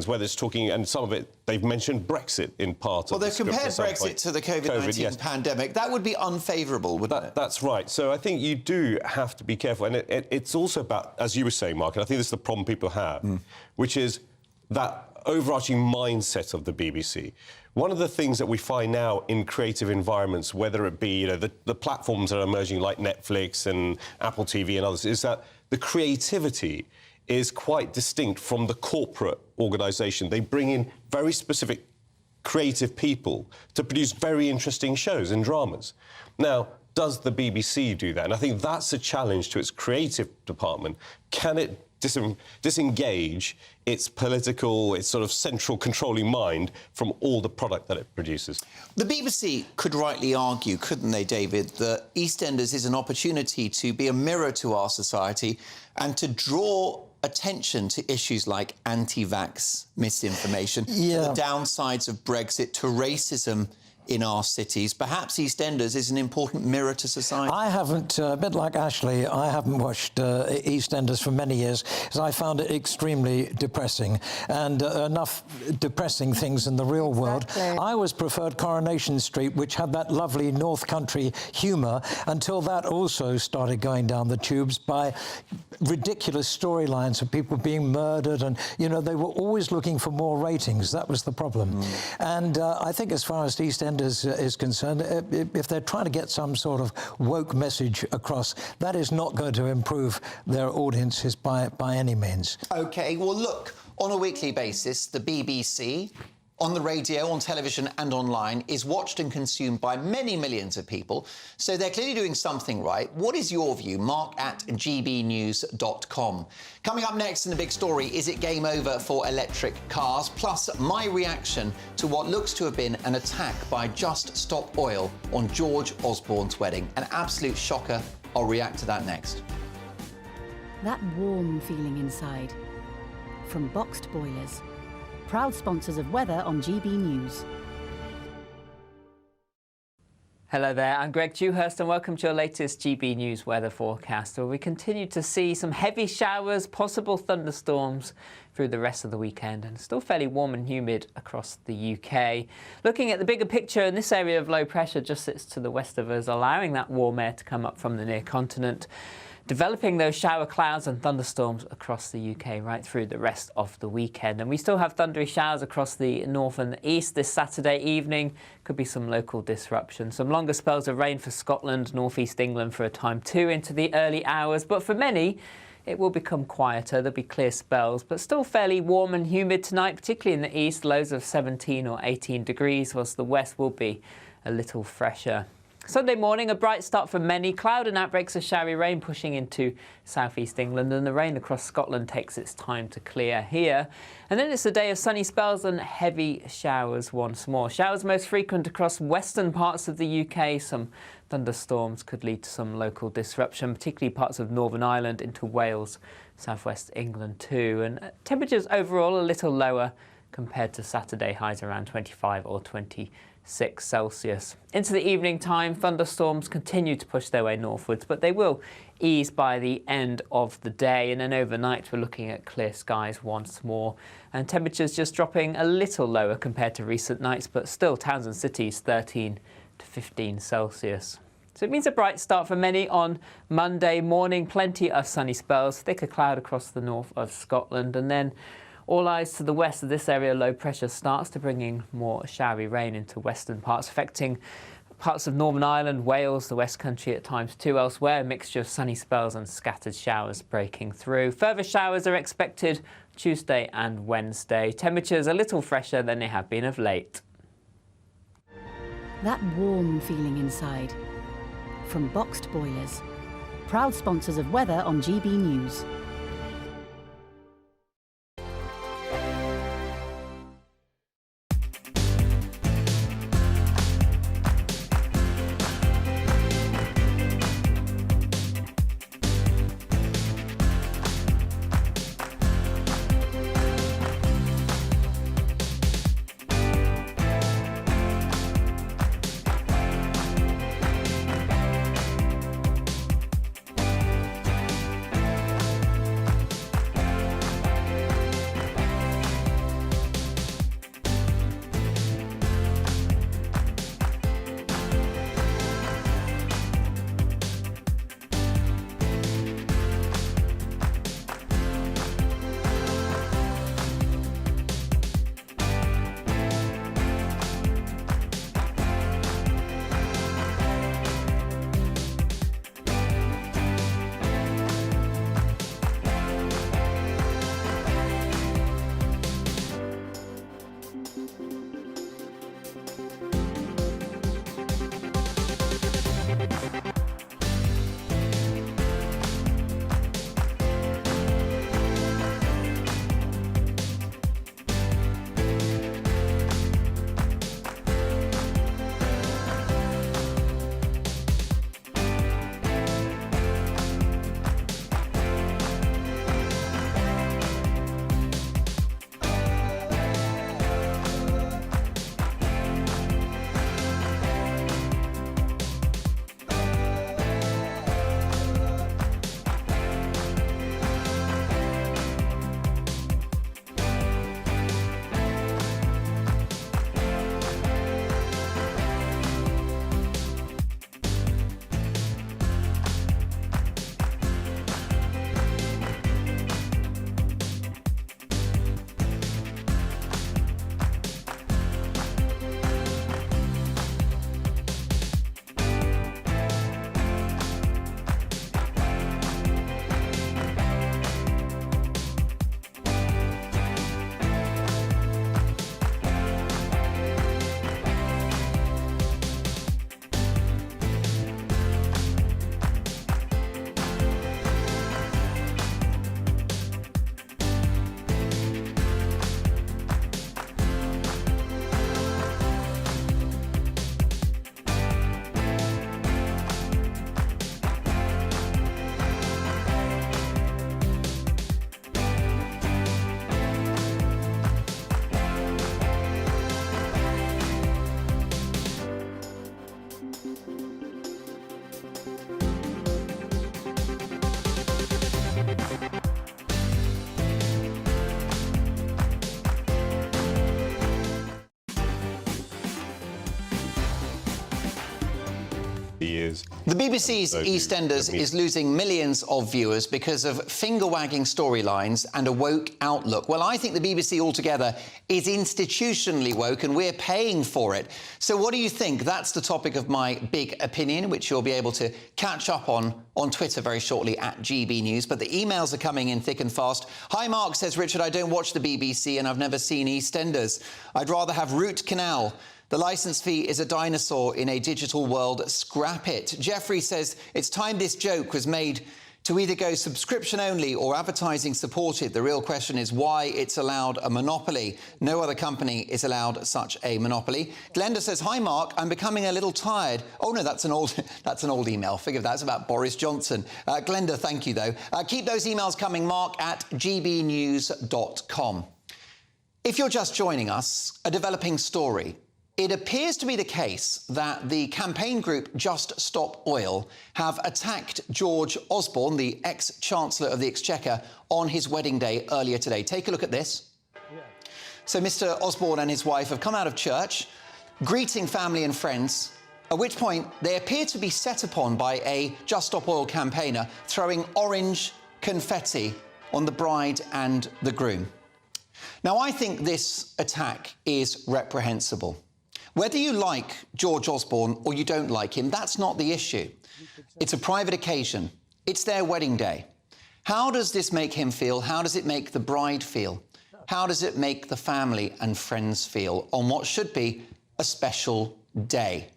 whether it's talking, and some of it, they've mentioned Brexit in part. Well, they've compared Brexit to the COVID-19 pandemic. That would be unfavourable, wouldn't it? That's right. So I think you do have to be careful. And it's also about, as you were saying, Mark, and I think this is the problem people have, which is that overarching mindset of the BBC. One of the things that we find now in creative environments, whether it be the platforms that are emerging like Netflix and Apple TV and others, is that the creativity is quite distinct from the corporate organisation. They bring in very specific creative people to produce very interesting shows and dramas. Now, does the BBC do that? And I think that's a challenge to its creative department. Can it disengage its political, its sort of central controlling mind from all the product that it produces? The BBC could rightly argue, couldn't they, David, that EastEnders is an opportunity to be a mirror to our society and to draw attention to issues like anti-vax misinformation, to the downsides of Brexit, to racism in our cities. Perhaps EastEnders is an important mirror to society. I haven't, a bit like Ashley, I haven't watched EastEnders for many years because I found it extremely depressing, and enough depressing things in the real world. I always preferred Coronation Street, which had that lovely North Country humour, until that also started going down the tubes by ridiculous storylines of people being murdered, and, you know, they were always looking for more ratings. That was the problem. And I think as far as EastEnders is concerned, if they're trying to get some sort of woke message across, that is not going to improve their audiences by any means. OK, well, look, on a weekly basis, the BBC, on the radio, on television and online, is watched and consumed by many millions of people, so they're clearly doing something right. What is your view? Mark at gbnews.com. Coming up next in the big story, is it game over for electric cars? Plus, my reaction to what looks to have been an attack by Just Stop Oil on George Osborne's wedding. An absolute shocker. I'll react to that next. That warm feeling inside. From Boxed Boilers. Proud sponsors of weather on GB News. Hello there, I'm Greg Dewhurst and welcome to your latest GB News weather forecast, where we continue to see some heavy showers, possible thunderstorms through the rest of the weekend, and still fairly warm and humid across the UK. Looking at the bigger picture, in this area of low pressure just sits to the west of us, allowing that warm air to come up from the near continent, developing those shower clouds and thunderstorms across the UK right through the rest of the weekend. And we still have thundery showers across the north and the east this Saturday evening. Could be some local disruption. Some longer spells of rain for Scotland, northeast England for a time too into the early hours. But for many, it will become quieter. There'll be clear spells, but still fairly warm and humid tonight, particularly in the east, lows of 17 or 18 degrees, whilst the west will be a little fresher. Sunday morning, a bright start for many. Cloud and outbreaks of showery rain pushing into southeast England, and the rain across Scotland takes its time to clear here. And then it's a day of sunny spells and heavy showers once more. Showers most frequent across western parts of the UK. Some thunderstorms could lead to some local disruption, particularly parts of Northern Ireland into Wales, southwest England too. And temperatures overall a little lower compared to Saturday, highs around 25 or 26 Celsius. Into the evening time, thunderstorms continue to push their way northwards, but they will ease by the end of the day. And then overnight, we're looking at clear skies once more, and temperatures just dropping a little lower compared to recent nights, but still towns and cities 13 to 15 Celsius. So it means a bright start for many on Monday morning. Plenty of sunny spells, thicker cloud across the north of Scotland, and then all eyes to the west of this area. Low pressure starts to bring in more showery rain into western parts, affecting parts of Northern Ireland, Wales, the West Country at times too. Elsewhere, a mixture of sunny spells and scattered showers breaking through. Further showers are expected Tuesday and Wednesday. Temperatures a little fresher than they have been of late. That warm feeling inside. From Boxed Boilers. Proud sponsors of weather on GB News. is. The BBC's EastEnders is losing millions of viewers because of finger-wagging storylines and a woke outlook. Well, I think the BBC altogether is institutionally woke and we're paying for it. So what do you think? That's the topic of my big opinion, which you'll be able to catch up on Twitter very shortly at GB News. But the emails are coming in thick and fast. Hi, Mark, says Richard, I don't watch the BBC and I've never seen EastEnders. I'd rather have Root Canal. The licence fee is a dinosaur in a digital world. Scrap it. Jeffrey says it's time this joke was made to either go subscription only or advertising supported. The real question is why it's allowed a monopoly. No other company is allowed such a monopoly. Glenda says, hi, Mark, I'm becoming a little tired. Oh, no, that's an old email. Figure that's about Boris Johnson. Glenda, thank you, though. Keep those emails coming, Mark at gbnews.com. If you're just joining us, a developing story. It appears to be the case that the campaign group Just Stop Oil have attacked George Osborne, the ex-Chancellor of the Exchequer, on his wedding day earlier today. Take a look at this. So Mr. Osborne and his wife have come out of church, greeting family and friends, at which point they appear to be set upon by a Just Stop Oil campaigner throwing orange confetti on the bride and the groom. Now, I think this attack is reprehensible. Whether you like George Osborne or you don't like him, that's not the issue. It's a private occasion. It's their wedding day. How does this make him feel? How does it make the bride feel? How does it make the family and friends feel on what should be a special day?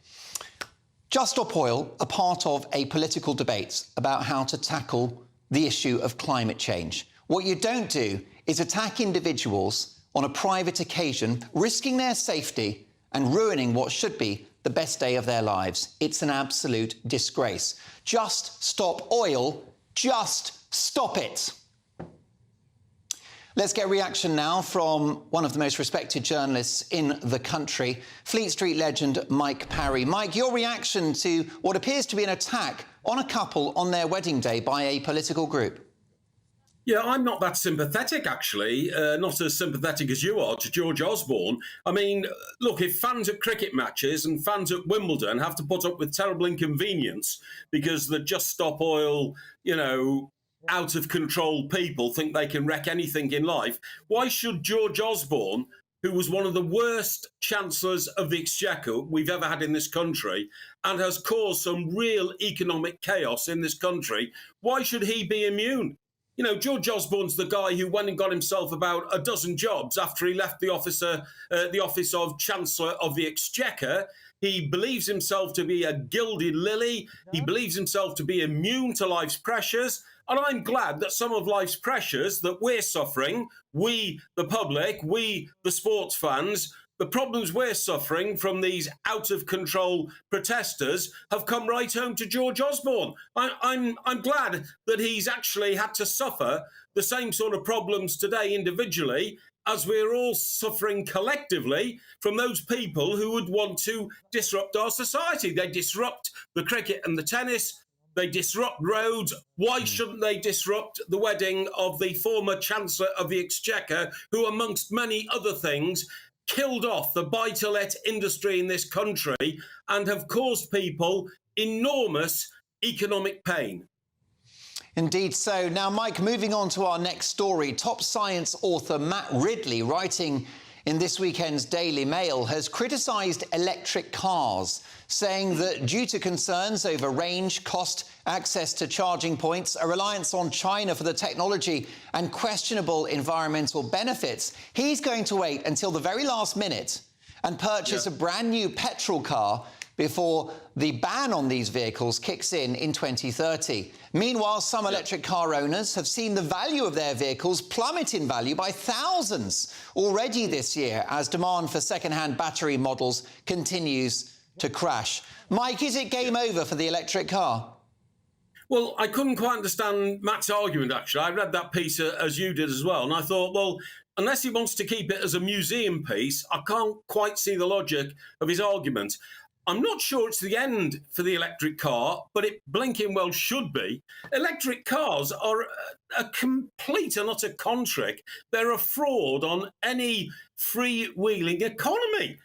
Just Stop Oil are part of a political debate about how to tackle the issue of climate change. What you don't do is attack individuals on a private occasion, risking their safety and ruining what should be the best day of their lives. It's an absolute disgrace. Just Stop Oil. Just stop it. Let's get a reaction now from one of the most respected journalists in the country, Fleet Street legend Mike Parry. Mike, your reaction to what appears to be an attack on a couple on their wedding day by a political group. Yeah, I'm not that sympathetic, actually, not as sympathetic as you are to George Osborne. I mean, look, if fans at cricket matches and fans at Wimbledon have to put up with terrible inconvenience because the Just Stop Oil, out of control people think they can wreck anything in life, why should George Osborne, who was one of the worst chancellors of the Exchequer we've ever had in this country and has caused some real economic chaos in this country, why should he be immune? George Osborne's the guy who went and got himself about a dozen jobs after he left the office of Chancellor of the Exchequer. He believes himself to be a gilded lily. He believes himself to be immune to life's pressures. And I'm glad that some of life's pressures that we're suffering, we, the public, we, the sports fans, the problems we're suffering from these out-of-control protesters have come right home to George Osborne. I'm glad that he's actually had to suffer the same sort of problems today individually as we're all suffering collectively from those people who would want to disrupt our society. They disrupt the cricket and the tennis. They disrupt roads. Why shouldn't they disrupt the wedding of the former Chancellor of the Exchequer, who, amongst many other things, killed off the buy-to-let industry in this country and have caused people enormous economic pain? Indeed so. Now, Mike, moving on to our next story, top science author Matt Ridley, writing in this weekend's Daily Mail, has criticised electric cars, saying that due to concerns over range, cost, access to charging points, a reliance on China for the technology and questionable environmental benefits, he's going to wait until the very last minute and purchase a brand new petrol car before the ban on these vehicles kicks in 2030. Meanwhile, some electric car owners have seen the value of their vehicles plummet in value by thousands already this year as demand for second-hand battery models continues to crash. Mike, is it game over for the electric car? Well, I couldn't quite understand Matt's argument, actually. I read that piece as you did as well, and I thought, well, unless he wants to keep it as a museum piece, I can't quite see the logic of his argument. I'm not sure it's the end for the electric car, but it blinking well should be. Electric cars are a complete and utter con trick. They're a fraud on any freewheeling economy.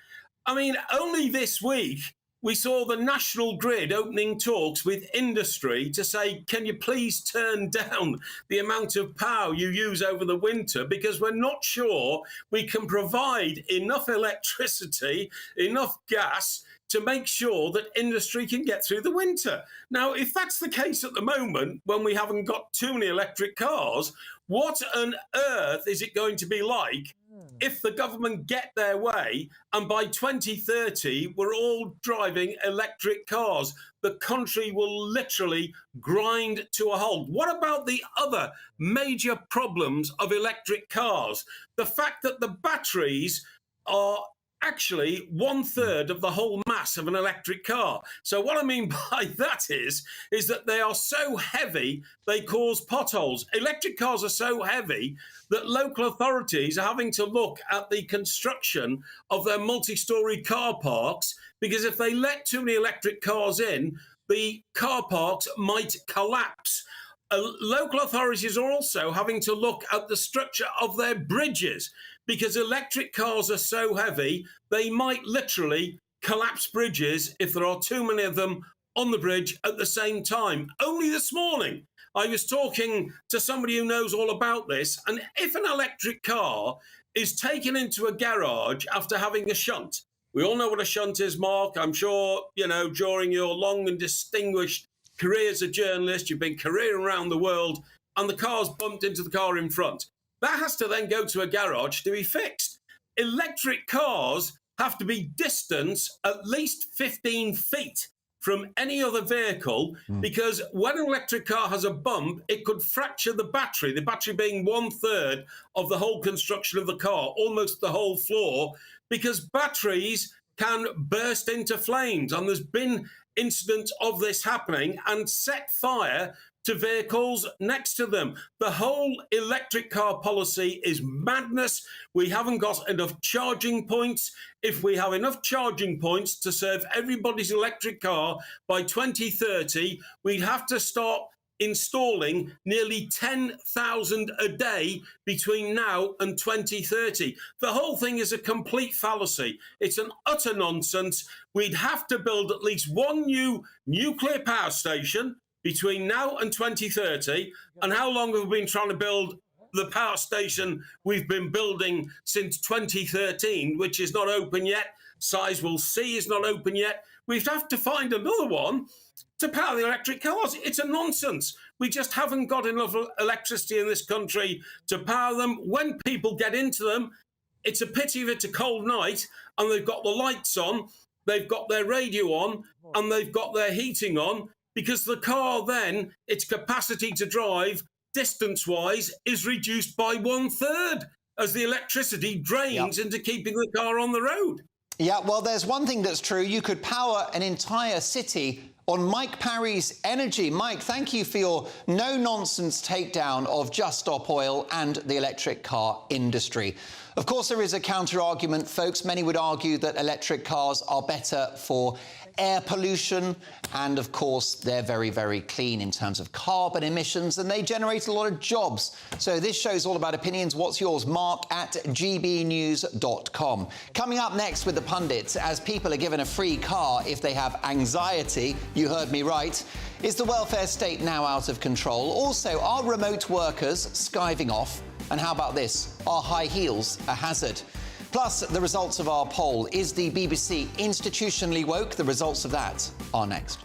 I mean, only this week, we saw the National Grid opening talks with industry to say, can you please turn down the amount of power you use over the winter, because we're not sure we can provide enough electricity, enough gas to make sure that industry can get through the winter. Now, if that's the case at the moment, when we haven't got too many electric cars, what on earth is it going to be like if the government get their way and by 2030 we're all driving electric cars? The country will literally grind to a halt. What about the other major problems of electric cars? The fact that the batteries are actually 1/3 of the whole mass of an electric car. So what I mean by that is that they are so heavy, they cause potholes. Electric cars are so heavy that local authorities are having to look at the construction of their multi-storey car parks, because if they let too many electric cars in, the car parks might collapse. Local authorities are also having to look at the structure of their bridges, because electric cars are so heavy, they might literally collapse bridges if there are too many of them on the bridge at the same time. Only this morning, I was talking to somebody who knows all about this, and if an electric car is taken into a garage after having a shunt, we all know what a shunt is, Mark. I'm sure, you know, during your long and distinguished career as a journalist, you've been careering around the world, and the car's bumped into the car in front. That has to then go to a garage to be fixed. Electric cars have to be distanced at least 15 feet from any other vehicle, because when an electric car has a bump, it could fracture the battery being 1/3 of the whole construction of the car, almost the whole floor, because batteries can burst into flames. And there's been incidents of this happening and set fire to vehicles next to them. The whole electric car policy is madness. We haven't got enough charging points. If we have enough charging points to serve everybody's electric car by 2030, we'd have to start installing nearly 10,000 a day between now and 2030. The whole thing is a complete fallacy. It's an utter nonsense. We'd have to build at least one new nuclear power station between now and 2030. And how long have we been trying to build the power station we've been building since 2013, which is not open yet? Sizewell C is not open yet. We'd have to find another one to power the electric cars. It's a nonsense. We just haven't got enough electricity in this country to power them. When people get into them, it's a pity if it's a cold night and they've got the lights on, they've got their radio on, and they've got their heating on, because the car then, its capacity to drive distance-wise is reduced by 1/3 as the electricity drains into keeping the car on the road. Yeah, well, there's one thing that's true. You could power an entire city on Mike Parry's energy. Mike, thank you for your no-nonsense takedown of Just Stop Oil and the electric car industry. Of course, there is a counter-argument, folks. Many would argue that electric cars are better for air pollution, and of course they're very, very clean in terms of carbon emissions, and they generate a lot of jobs. So this show's all about opinions. What's yours? Mark at gbnews.com. Coming up next with the pundits, as people are given a free car if they have anxiety, you heard me right, is the welfare state now out of control? Also, are remote workers skiving off? And how about this? Are high heels a hazard? Plus, the results of our poll. Is the BBC institutionally woke? The results of that are next.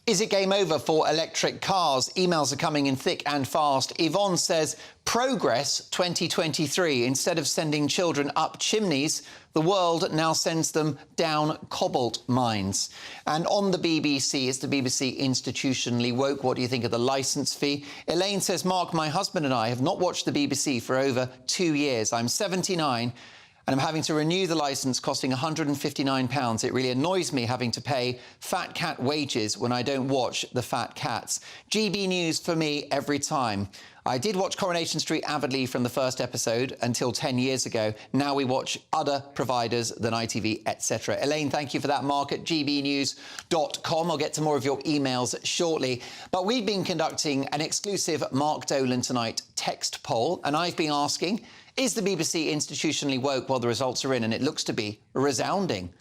Is it game over for electric cars? Emails are coming in thick and fast. Yvonne says, progress 2023. Instead of sending children up chimneys, the world now sends them down cobalt mines. And on the BBC, is the BBC institutionally woke? What do you think of the licence fee? Elaine says, Mark, my husband and I have not watched the BBC for over 2 years. I'm 79. And I'm having to renew the licence, costing £159. It really annoys me having to pay fat cat wages when I don't watch the fat cats. GB News for me every time. I did watch Coronation Street avidly from the first episode until 10 years ago. Now we watch other providers than ITV, etc. Elaine, thank you for that. Mark at gbnews.com. I'll get to more of your emails shortly. But we've been conducting an exclusive Mark Dolan Tonight text poll, and I've been asking, is the BBC institutionally woke? Well, the results are in, and it looks to be resounding.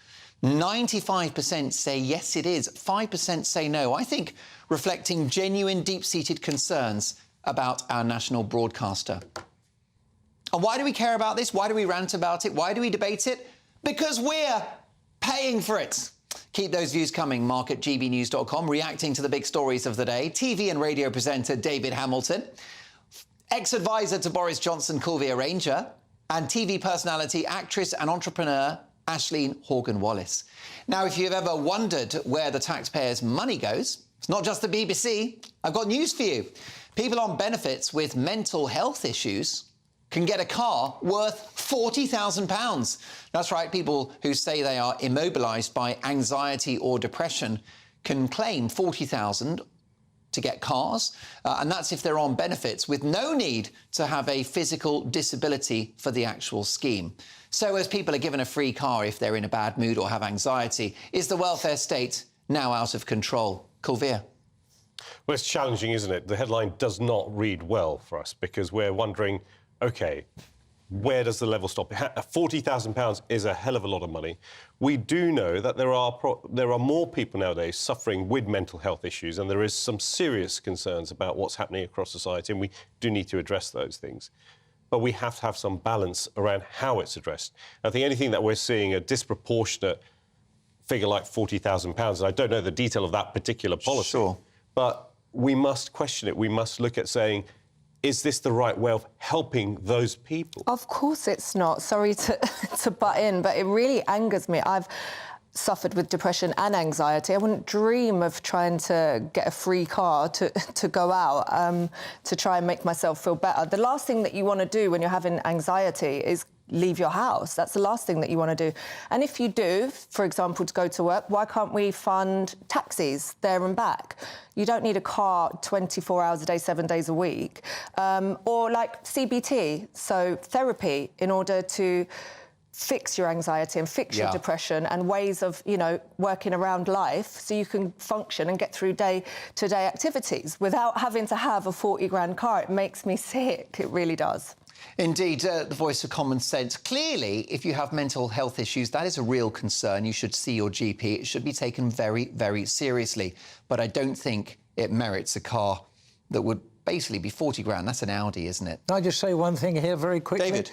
95% say yes, it is. 5% say no. I think reflecting genuine, deep-seated concerns about our national broadcaster. And why do we care about this? Why do we rant about it? Why do we debate it? Because we're paying for it. Keep those views coming. Mark at gbnews.com, reacting to the big stories of the day. TV and radio presenter David Hamilton, ex-advisor to Boris Johnson, Kulvia Ranger, and TV personality, actress and entrepreneur Aisling Horgan-Wallace. Now, if you've ever wondered where the taxpayers' money goes, it's not just the BBC. I've got news for you. People on benefits with mental health issues can get a car worth £40,000. That's right, people who say they are immobilised by anxiety or depression can claim £40,000 to get cars, and that's if they're on benefits with no need to have a physical disability for the actual scheme. So as people are given a free car if they're in a bad mood or have anxiety, is the welfare state now out of control? Kulvir. Well, it's challenging, isn't it? The headline does not read well for us because we're wondering, OK, where does the level stop? £40,000 is a hell of a lot of money. We do know that there are more people nowadays suffering with mental health issues, and there is some serious concerns about what's happening across society, and we do need to address those things. But we have to have some balance around how it's addressed. I think anything that we're seeing a disproportionate figure like £40,000, and I don't know the detail of that particular policy, sure, but we must question it. We must look at saying, is this the right way of helping those people? Of course it's not. Sorry to butt in, but it really angers me. I've suffered with depression and anxiety. I wouldn't dream of trying to get a free car to go out to try and make myself feel better. The last thing that you want to do when you're having anxiety is leave your house. That's the last thing that you want to do. And if you do, for example, to go to work, why can't we fund taxis there and back? You don't need a car 24 hours a day, 7 days a week. Or like CBT, so therapy, in order to fix your anxiety and fix your depression, and ways of, you know, working around life so you can function and get through day-to-day activities without having to have a 40 grand car. It makes me sick. It really does. Indeed, the voice of common sense. Clearly, if you have mental health issues, that is a real concern. You should see your GP. It should be taken very, very seriously. But I don't think it merits a car that would basically be 40 grand. That's an Audi, isn't it? Can I just say one thing here very quickly? David.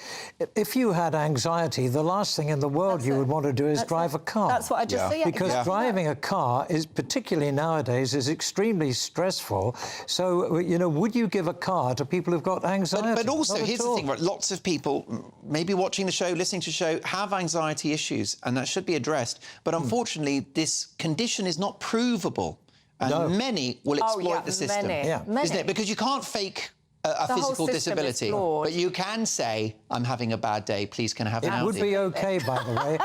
If you had anxiety, the last thing in the world you would want to do is drive a car. That's what I just said. Because driving a car is, particularly nowadays, is extremely stressful. So, you know, would you give a car to people who've got anxiety? But also, Not here's at the all. thing, right? Lots of people, maybe watching the show, listening to the show, have anxiety issues, and that should be addressed. But unfortunately, this condition is not provable. And many will exploit the system. Isn't it? Because you can't fake a physical disability, but you can say, I'm having a bad day, please can I have an Audi? It would be OK, by the way.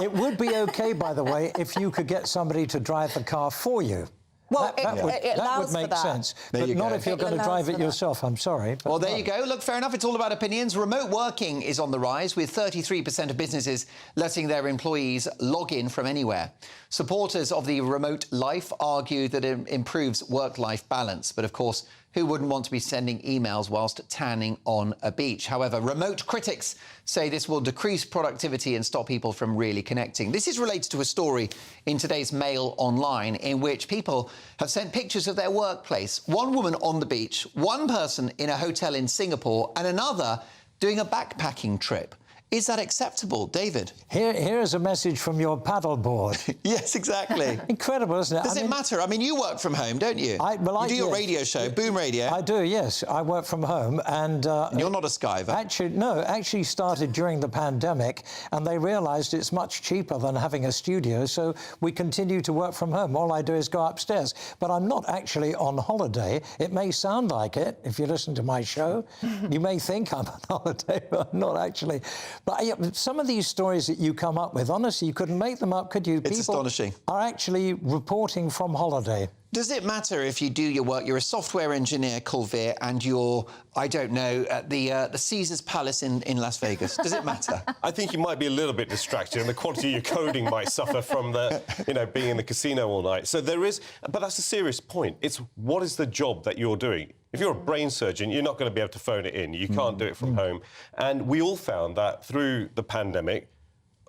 It would be OK, by the way, if you could get somebody to drive the car for you. Well, that would make sense, but not if you're going to drive it yourself. I'm sorry. Well, there you go. Look, fair enough. It's all about opinions. Remote working is on the rise, with 33% of businesses letting their employees log in from anywhere. Supporters of the remote life argue that it improves work-life balance. But, of course, Who wouldn't want to be sending emails whilst tanning on a beach? However, remote critics say this will decrease productivity and stop people from really connecting. This is related to a story in today's Mail Online in which people have sent pictures of their workplace. One woman on the beach, one person in a hotel in Singapore, and another doing a backpacking trip. Is that acceptable, David? Here's a message from your paddleboard. Yes, exactly. Incredible, isn't it? Does it matter? I mean, you work from home, don't you? You do your radio show, Boom Radio. I do, yes. I work from home, and you're not a skiver. Actually started during the pandemic, and they realised it's much cheaper than having a studio, so we continue to work from home. All I do is go upstairs, but I'm not actually on holiday. It may sound like it if you listen to my show. You may think I'm on holiday, but I'm not actually. But some of these stories that you come up with, honestly, you couldn't make them up, could you? It's astonishing. Are actually reporting from holiday. Does it matter if you do your work? You're a software engineer, Colville, and you're, I don't know, at the Caesar's Palace in Las Vegas. Does it matter? I think you might be a little bit distracted, and the quality of your coding might suffer from the, being in the casino all night. So there is, but that's a serious point. It's what is the job that you're doing? If you're a brain surgeon, you're not going to be able to phone it in. You can't do it from home. And we all found that through the pandemic,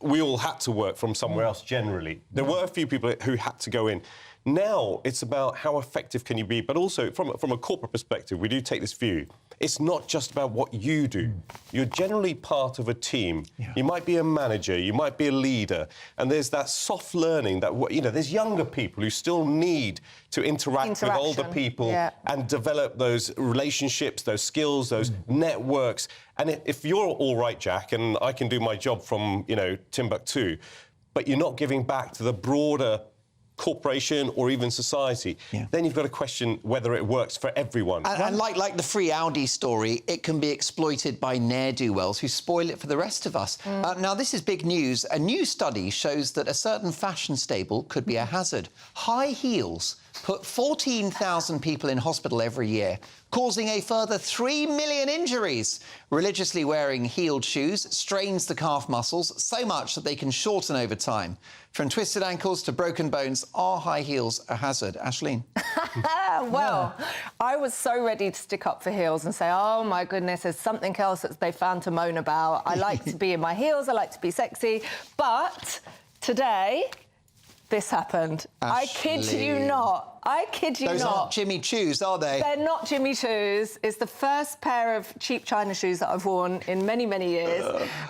we all had to work from somewhere else generally. There were a few people who had to go in. Now it's about how effective can you be, but also from a corporate perspective, we do take this view. It's not just about what you do. You're generally part of a team. Yeah. You might be a manager, you might be a leader, and there's that soft learning that, there's younger people who still need to interact with older people and develop those relationships, those skills, those networks. And if you're all right, Jack, and I can do my job from, Timbuktu, but you're not giving back to the broader corporation or even society, then you've got to question whether it works for everyone. And like the free Audi story, it can be exploited by ne'er-do-wells who spoil it for the rest of us. Now, this is big news. A new study shows that a certain fashion staple could be a hazard. High heels put 14,000 people in hospital every year, causing a further 3 million injuries. Religiously wearing heeled shoes strains the calf muscles so much that they can shorten over time. From twisted ankles to broken bones, are high heels a hazard? Aisling? Well, I was so ready to stick up for heels and say, oh, my goodness, there's something else that they found to moan about. I like to be in my heels, I like to be sexy. But today, this happened. Aisling. I kid you not. I kid you not. Those aren't Jimmy Choos, are they? They're not Jimmy Choos. It's the first pair of cheap China shoes that I've worn in many, many years,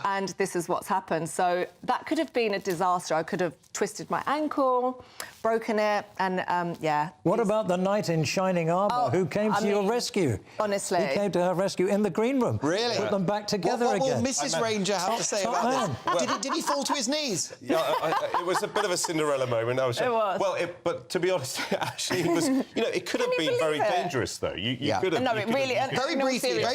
and this is what's happened. So that could have been a disaster. I could have twisted my ankle, broken it, and, yeah. What about the knight in shining armour who came to your rescue? Honestly. He came to her rescue in the green room. Really? Put them back together again. What will Mrs. Ranger have to say about this? Did he fall to his knees? Yeah, it was a bit of a Cinderella moment. It was. Well, but to be honest, actually, it was... it could have been very dangerous, though. You could have... No, it really... Very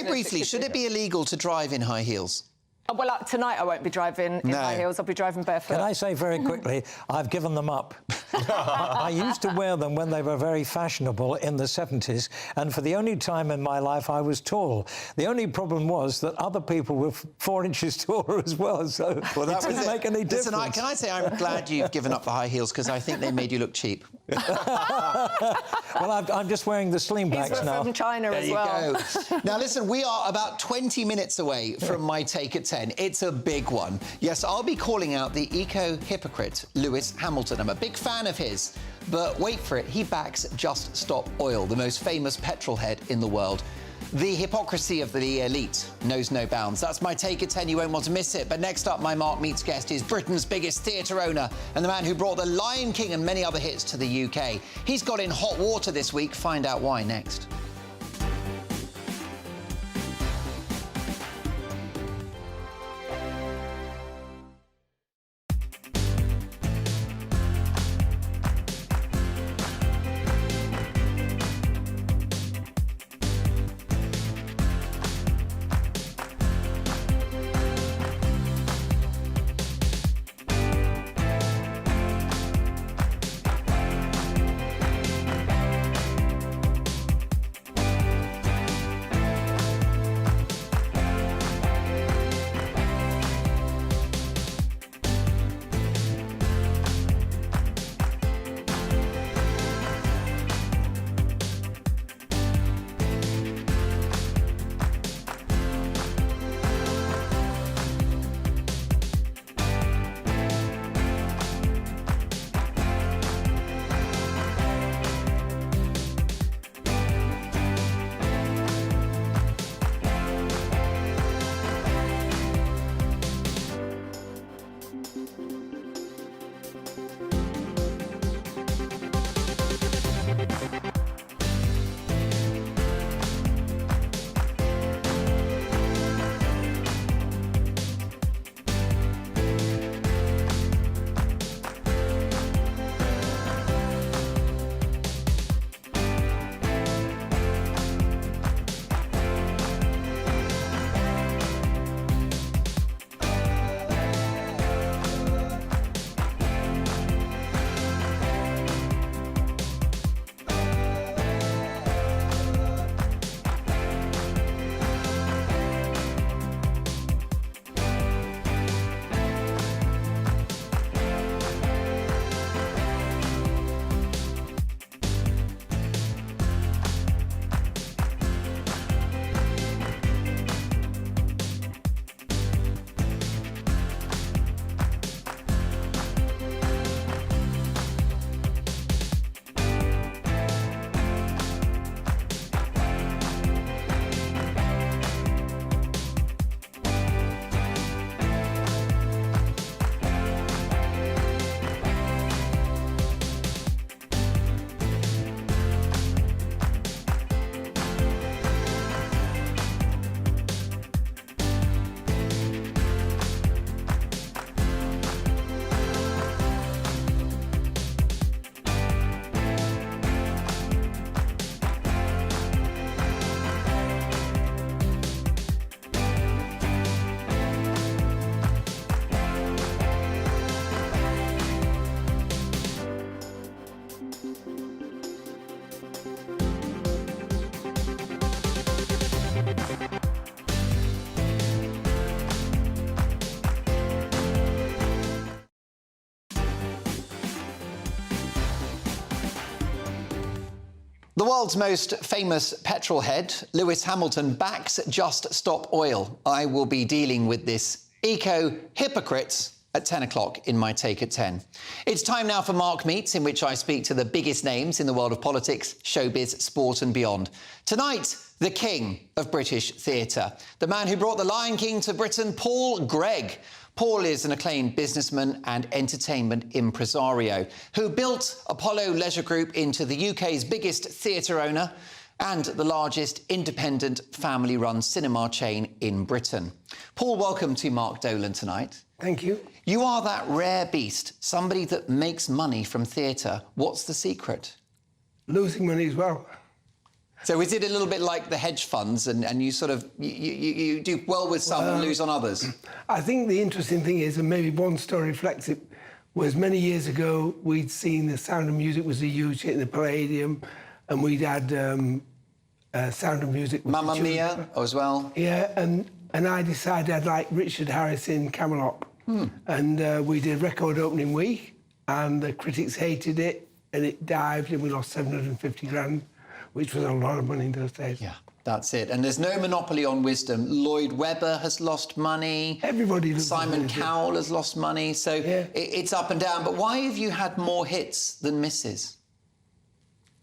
briefly, should it be illegal to drive in high heels? Well, tonight I won't be driving in high heels. I'll be driving barefoot. Can I say very quickly, I've given them up. I used to wear them when they were very fashionable in the 70s, and for the only time in my life I was tall. The only problem was that other people were 4 inches taller as well, so it didn't make any difference. Listen, can I say I'm glad you've given up the high heels, because I think they made you look cheap. Well, I'm just wearing the slingbacks now. From China as well. There you go. Now, listen, we are about 20 minutes away from my take at 10. It's a big one. Yes, I'll be calling out the eco-hypocrite, Lewis Hamilton. I'm a big fan of his, but wait for it, he backs Just Stop Oil, the most famous petrol head in the world. The hypocrisy of the elite knows no bounds. That's my take at 10. You won't want to miss it. But next up, my Mark Meets guest is Britain's biggest theatre owner and the man who brought The Lion King and many other hits to the UK. He's got in hot water this week. Find out why next. The world's most famous petrol head, Lewis Hamilton, backs Just Stop Oil. I will be dealing with this eco-hypocrite at 10 o'clock in my Take at 10. It's time now for Mark Meets, in which I speak to the biggest names in the world of politics, showbiz, sport and beyond. Tonight, the king of British theatre, the man who brought The Lion King to Britain, Paul Gregg. Paul is an acclaimed businessman and entertainment impresario who built Apollo Leisure Group into the UK's biggest theatre owner and the largest independent family-run cinema chain in Britain. Paul, welcome to Mark Dolan tonight. Thank you. You are that rare beast, somebody that makes money from theatre. What's the secret? Losing money as well. So is it a little bit like the hedge funds and you sort of, you do well with some and lose on others? I think the interesting thing is, and maybe one story reflects it, was many years ago we'd seen The Sound of Music was a huge hit in the Palladium, and we'd had Sound of Music. Mamma Mia as well. Yeah, and I decided I'd like Richard Harris in Camelot. And we did record opening week, and the critics hated it, and it dived, and we lost 750 grand. Which was a lot of money in those days. Yeah, that's it. And there's no monopoly on wisdom. Lloyd Webber has lost money. Everybody loses Simon money. Cowell has lost money. So Yeah. it's up and down. But why have you had more hits than misses?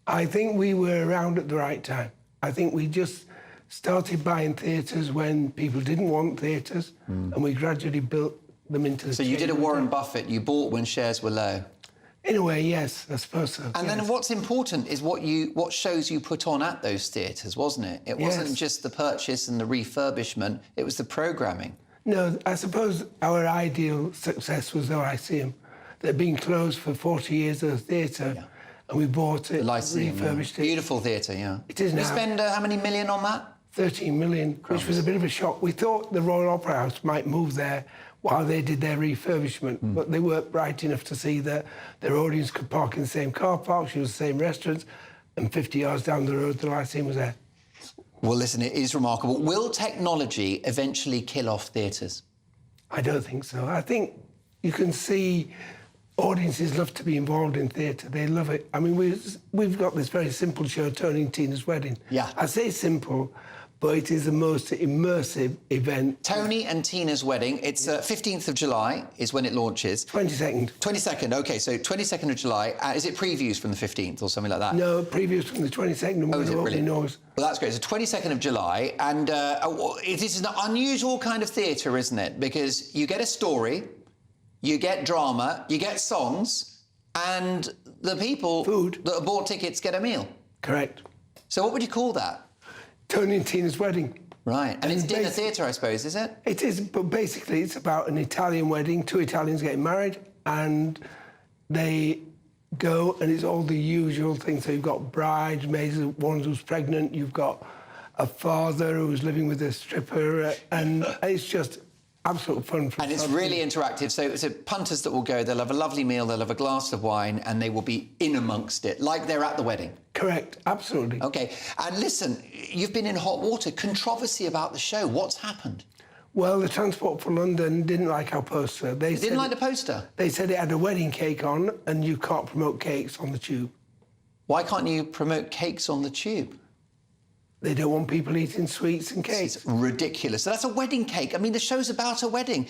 I think we were around at the right time. I think we just started buying theatres when people didn't want theatres, and we gradually built them into the So you did a chain. Warren Buffett. You bought when shares were low. In a way, yes, I suppose so. And then what's important is what shows you put on at those theatres, wasn't it? It wasn't Yes. just the purchase and the refurbishment, it was the programming. No, I suppose our ideal success was, though I see them, they'd been closed for 40 years as a theatre, and we bought it, The Lyceum, refurbished it. Beautiful theatre, yeah. It is You now. spend how many million on that? 13 million, which was a bit of a shock. We thought the Royal Opera House might move there while they did their refurbishment, but they weren't bright enough to see that their audience could park in the same car parks, use the same restaurants, and 50 yards down the road, the Lyceum was there. Well, listen, it is remarkable. Will technology eventually kill off theatres? I don't think so. I think you can see audiences love to be involved in theatre. They love it. I mean, we've got this very simple show, Tony and Tina's Wedding. Yeah. I say simple, but it is the most immersive event. Tony and Tina's Wedding, it's 15th of July is when it launches. 22nd. 22nd, OK, so 22nd of July. Is it previews from the 15th or something like that? No, previews from the 22nd. And Oh, is it opening brilliant? doors. Well, that's great. So 22nd of July, and it is an unusual kind of theatre, isn't it? Because you get a story, you get drama, you get songs, and the people Food. that have bought tickets get a meal. Correct. So what would you call that? Tony and Tina's Wedding. Right, and it's dinner basi- theatre, I suppose, is it? It is, but basically it's about an Italian wedding, two Italians getting married, and they go, and it's all the usual things. So you've got bridesmaids, one who's pregnant, you've got a father who's living with a stripper, and it's just absolute fun. And it's really interactive. So punters that will go, they'll have a lovely meal, they'll have a glass of wine, and they will be in amongst it, like they're at the wedding. Correct, absolutely. OK, and listen, you've been in hot water. Controversy about the show. What's happened? Well, the Transport for London didn't like our poster. They Didn't like the poster. They said it had a wedding cake on, and you can't promote cakes on the tube. Why can't you promote cakes on the tube? They don't want people eating sweets and cakes. It's ridiculous. So that's a wedding cake. I mean, the show's about a wedding.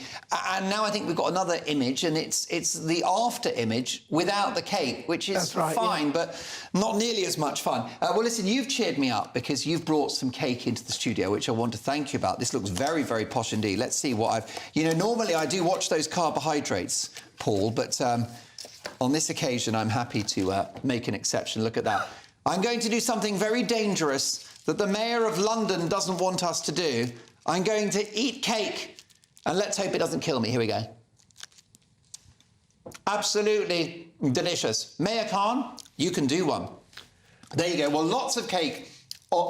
And now I think we've got another image, and it's the after image without the cake, which is That's right, fine, yeah. but not nearly as much fun. Well, listen, you've cheered me up because you've brought some cake into the studio, which I want to thank you about. This looks very, very posh indeed. Let's see what I've... You know, normally I do watch those carbohydrates, Paul, but on this occasion I'm happy to make an exception. Look at that. I'm going to do something very dangerous that the Mayor of London doesn't want us to do. I'm going to eat cake, and let's hope it doesn't kill me. Here we go. Absolutely delicious. Mayor Khan, you can do one. There you go. Well, lots of cake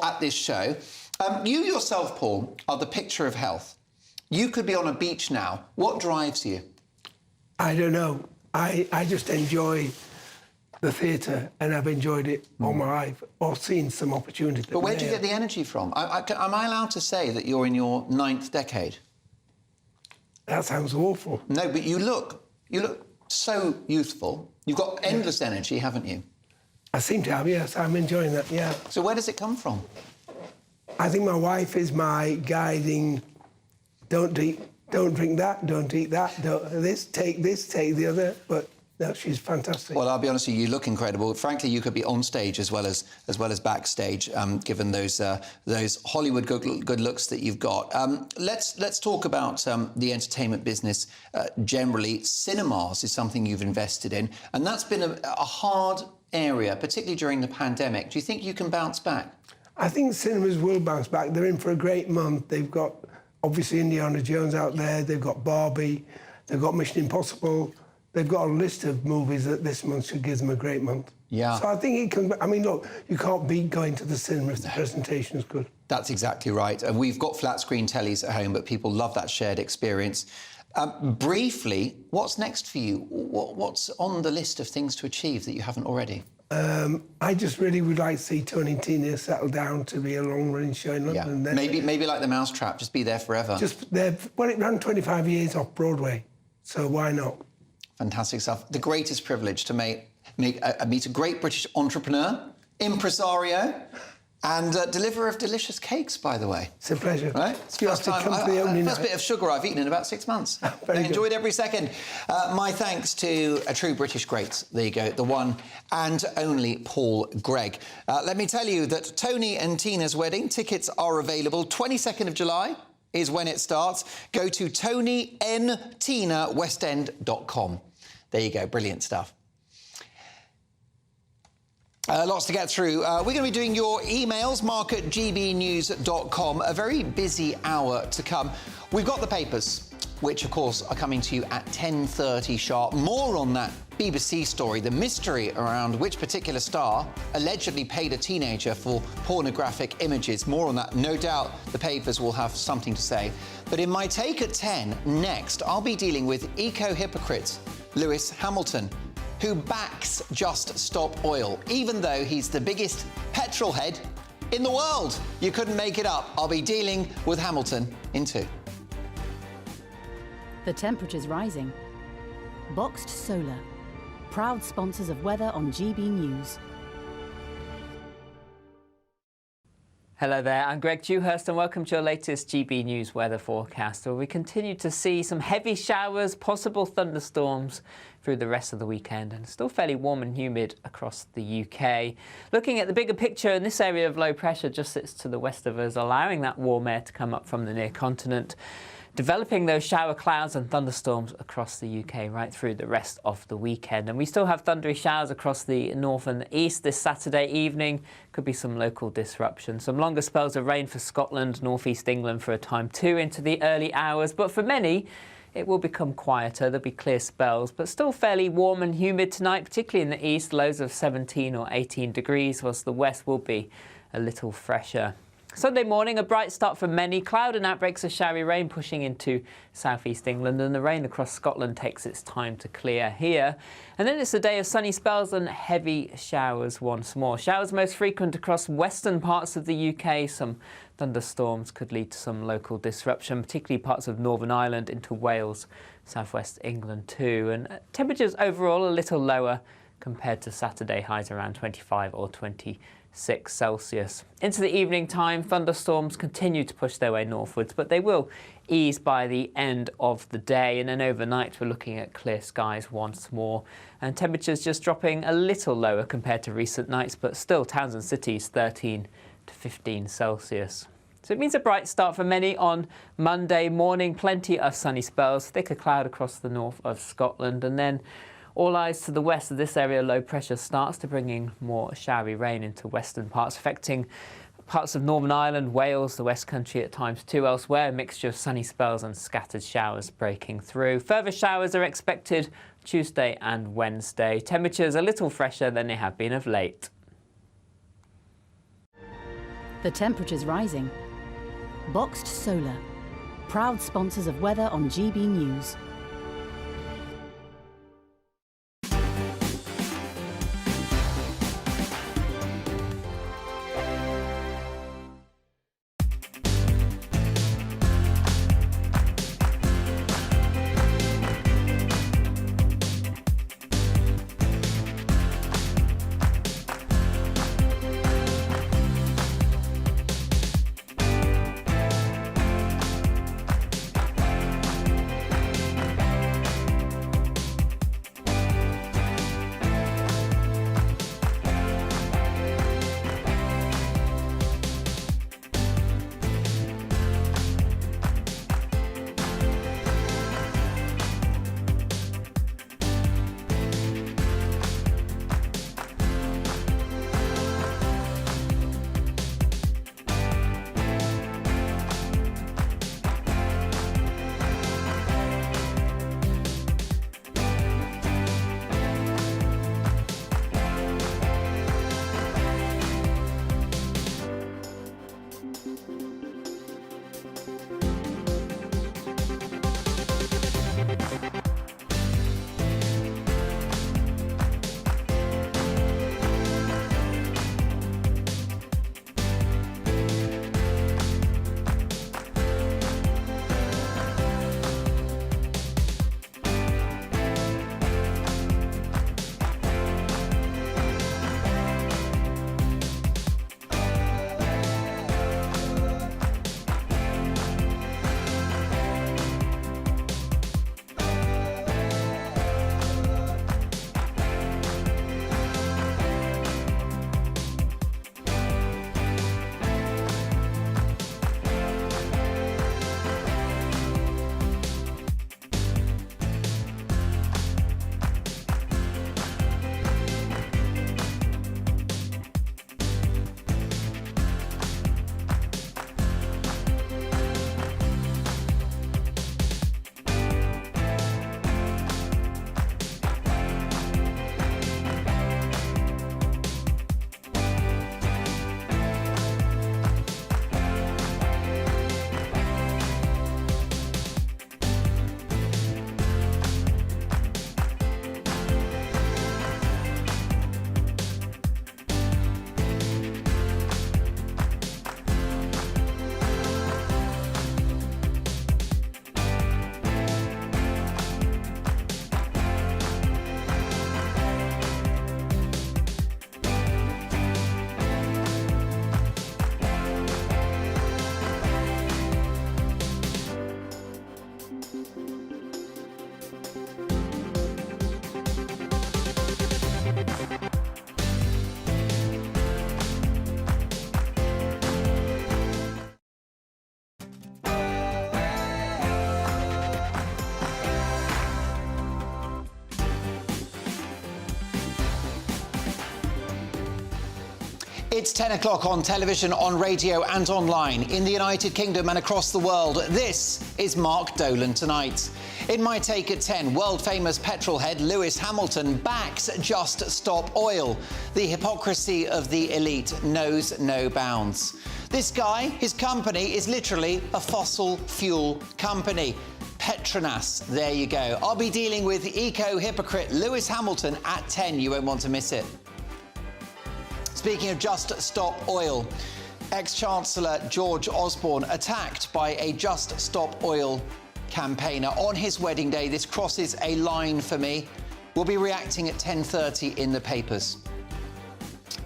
at this show. You yourself, Paul, are the picture of health. You could be on a beach now. What drives you? I don't know. I just enjoy the theatre, and I've enjoyed it all my life, or seen some opportunity. But where do you get the energy from? Am I allowed to say that you're in your 9th decade? That sounds awful. No, but you look so youthful. You've got endless energy, haven't you? I seem to have, yes. I'm enjoying that, yeah. So where does it come from? I think my wife is my guiding, don't drink that, don't eat that, don't this, take the other, but no, she's fantastic. Well, I'll be honest with you, you look incredible. Frankly, you could be on stage as well as backstage, given those Hollywood good looks that you've got. Let's talk about the entertainment business generally. Cinemas is something you've invested in, and that's been a hard area, particularly during the pandemic. Do you think you can bounce back? I think cinemas will bounce back. They're in for a great month. They've got, obviously, Indiana Jones out there. They've got Barbie. They've got Mission Impossible. They've got a list of movies that this month should give them a great month. Yeah. So I think it can... I mean, look, you can't beat going to the cinema if the presentation is good. That's exactly right. And we've got flat screen tellies at home, but people love that shared experience. Briefly, what's next for you? What's on the list of things to achieve that you haven't already? I just really would like to see Tony and Tina settle down to be a long-running show in London. Yeah. Maybe like The Mousetrap, just be there forever. Well, it ran 25 years off Broadway, so why not? Fantastic stuff. The greatest privilege to meet a great British entrepreneur, impresario, and deliverer of delicious cakes, by the way. It's a pleasure. Right? It's the first bit of sugar I've eaten in about 6 months. I enjoyed every second. My thanks to a true British great. There you go, the one and only Paul Gregg. Let me tell you that Tony and Tina's wedding tickets are available. 22nd of July is when it starts. Go to TonyNTinaWestEnd.com. There you go, brilliant stuff. Lots to get through. We're going to be doing your emails, mark@gbnews.com. A very busy hour to come. We've got the papers, which, of course, are coming to you at 10:30 sharp. More on that BBC story, the mystery around which particular star allegedly paid a teenager for pornographic images. More on that. No doubt the papers will have something to say. But in my take at 10, next, I'll be dealing with eco-hypocrite Lewis Hamilton, who backs Just Stop Oil, even though he's the biggest petrol head in the world. You couldn't make it up. I'll be dealing with Hamilton in 2. The temperature's rising. Boxed Solar, proud sponsors of weather on GB News. Hello there, I'm Greg Dewhurst and welcome to your latest GB News weather forecast, where we continue to see some heavy showers, possible thunderstorms through the rest of the weekend, and still fairly warm and humid across the UK. Looking at the bigger picture, in this area of low pressure just sits to the west of us, allowing that warm air to come up from the near continent, developing those shower clouds and thunderstorms across the UK right through the rest of the weekend. And we still have thundery showers across the north and the east this Saturday evening. Could be some local disruption. Some longer spells of rain for Scotland, northeast England for a time too into the early hours. But for many, it will become quieter. There'll be clear spells, but still fairly warm and humid tonight, particularly in the east, lows of 17 or 18 degrees, whilst the west will be a little fresher. Sunday morning, a bright start for many. Cloud and outbreaks of showery rain pushing into southeast England, and the rain across Scotland takes its time to clear here. And then it's a day of sunny spells and heavy showers once more. Showers most frequent across western parts of the UK. Some thunderstorms could lead to some local disruption, particularly parts of Northern Ireland into Wales, southwest England too. And temperatures overall a little lower compared to Saturday, highs around 25 or 26 Celsius. Into the evening time, thunderstorms continue to push their way northwards, but they will ease by the end of the day. And then overnight, we're looking at clear skies once more. And temperatures just dropping a little lower compared to recent nights, but still towns and cities 13 to 15 Celsius. So it means a bright start for many on Monday morning. Plenty of sunny spells, thicker cloud across the north of Scotland, and then all eyes to the west of this area. Low pressure starts to bring in more showery rain into western parts, affecting parts of Northern Ireland, Wales, the West Country at times too. Elsewhere, a mixture of sunny spells and scattered showers breaking through. Further showers are expected Tuesday and Wednesday. Temperatures a little fresher than they have been of late. The temperature's rising. Boxed Solar, proud sponsors of weather on GB News. It's 10 o'clock on television, on radio and online. In the United Kingdom and across the world, this is Mark Dolan Tonight. In my take at 10, world-famous petrol head Lewis Hamilton backs Just Stop Oil. The hypocrisy of the elite knows no bounds. This guy, his company, is literally a fossil fuel company. Petronas, there you go. I'll be dealing with eco-hypocrite Lewis Hamilton at 10. You won't want to miss it. Speaking of Just Stop Oil, ex-Chancellor George Osborne attacked by a Just Stop Oil campaigner on his wedding day. This crosses a line for me. We'll be reacting at 10:30 in the papers.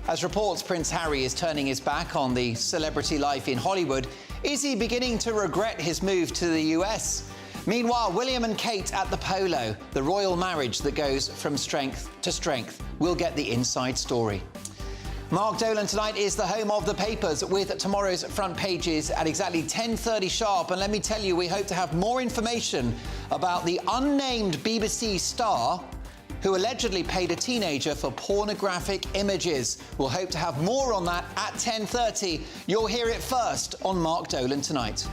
As reports Prince Harry is turning his back on the celebrity life in Hollywood, is he beginning to regret his move to the US? Meanwhile, William and Kate at the polo, the royal marriage that goes from strength to strength. We'll get the inside story. Mark Dolan Tonight is the home of the papers with tomorrow's front pages at exactly 10:30 sharp. And let me tell you, we hope to have more information about the unnamed BBC star who allegedly paid a teenager for pornographic images. We'll hope to have more on that at 10:30. You'll hear it first on Mark Dolan Tonight.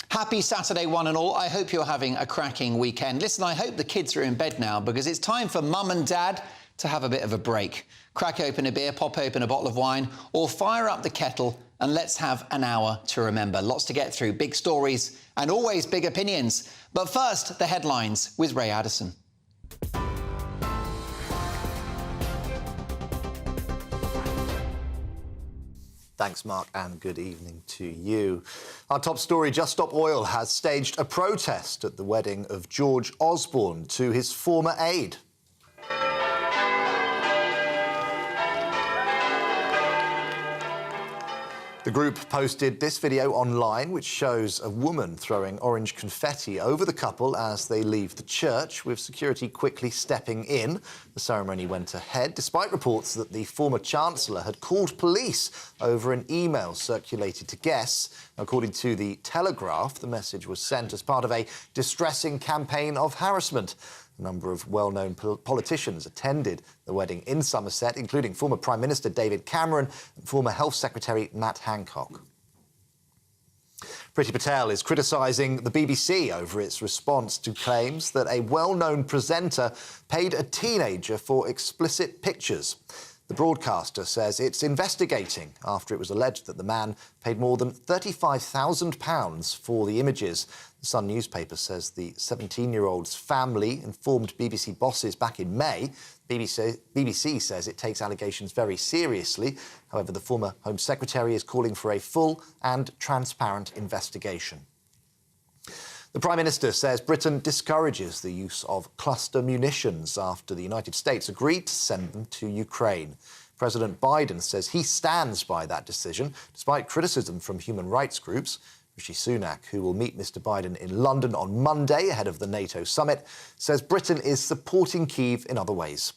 Happy Saturday, one and all. I hope you're having a cracking weekend. Listen, I hope the kids are in bed now because it's time for mum and dad to have a bit of a break. Crack open a beer, pop open a bottle of wine, or fire up the kettle and let's have an hour to remember. Lots to get through, big stories and always big opinions. But first, the headlines with Ray Addison. Thanks, Mark, and good evening to you. Our top story, Just Stop Oil has staged a protest at the wedding of George Osborne to his former aide. The group posted this video online, which shows a woman throwing orange confetti over the couple as they leave the church, with security quickly stepping in. The ceremony went ahead, despite reports that the former Chancellor had called police over an email circulated to guests. According to the Telegraph, the message was sent as part of a distressing campaign of harassment. A number of well-known politicians attended the wedding in Somerset, including former Prime Minister David Cameron and former Health Secretary Matt Hancock. Priti Patel is criticising the BBC over its response to claims that a well-known presenter paid a teenager for explicit pictures. The broadcaster says it's investigating after it was alleged that the man paid more than £35,000 for the images. The Sun newspaper says the 17-year-old's family informed BBC bosses back in May. BBC says it takes allegations very seriously. However, the former Home Secretary is calling for a full and transparent investigation. The Prime Minister says Britain discourages the use of cluster munitions after the United States agreed to send them to Ukraine. President Biden says he stands by that decision, despite criticism from human rights groups. Rishi Sunak, who will meet Mr Biden in London on Monday ahead of the NATO summit, says Britain is supporting Kyiv in other ways.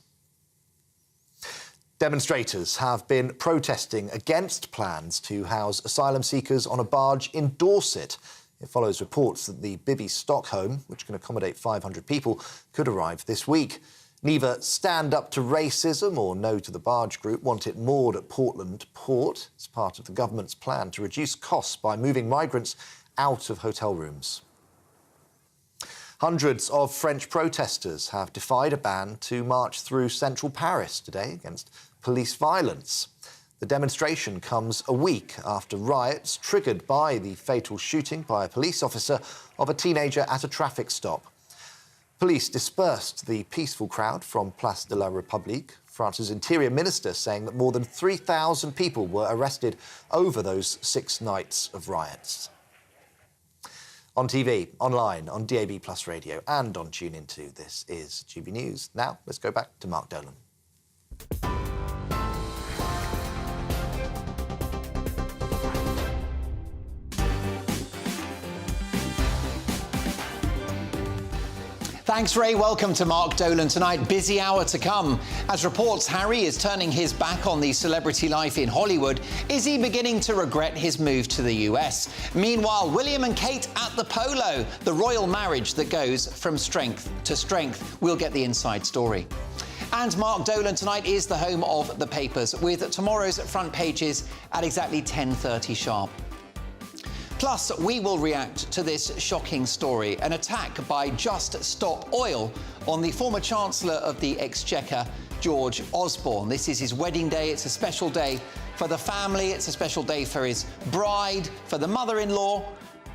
Demonstrators have been protesting against plans to house asylum seekers on a barge in Dorset. It follows reports that the Bibby Stockholm, which can accommodate 500 people, could arrive this week. Neither Stand Up to Racism or No to the Barge Group want it moored at Portland Port. It's part of the government's plan to reduce costs by moving migrants out of hotel rooms. Hundreds of French protesters have defied a ban to march through central Paris today against police violence. The demonstration comes a week after riots triggered by the fatal shooting by a police officer of a teenager at a traffic stop. Police dispersed the peaceful crowd from Place de la République. France's Interior Minister saying that more than 3,000 people were arrested over those 6 nights of riots. On TV, online, on DAB+ radio and on TuneIn 2, this is GB News. Now, let's go back to Mark Dolan. Thanks, Ray. Welcome to Mark Dolan tonight. Busy hour to come. As reports, Harry is turning his back on the celebrity life in Hollywood. Is he beginning to regret his move to the US? Meanwhile, William and Kate at the polo, the royal marriage that goes from strength to strength. We'll get the inside story. And Mark Dolan tonight is the home of the papers, with tomorrow's front pages at exactly 10:30 sharp. Plus, we will react to this shocking story, an attack by Just Stop Oil on the former Chancellor of the Exchequer, George Osborne. This is his wedding day. It's a special day for the family. It's a special day for his bride, for the mother-in-law.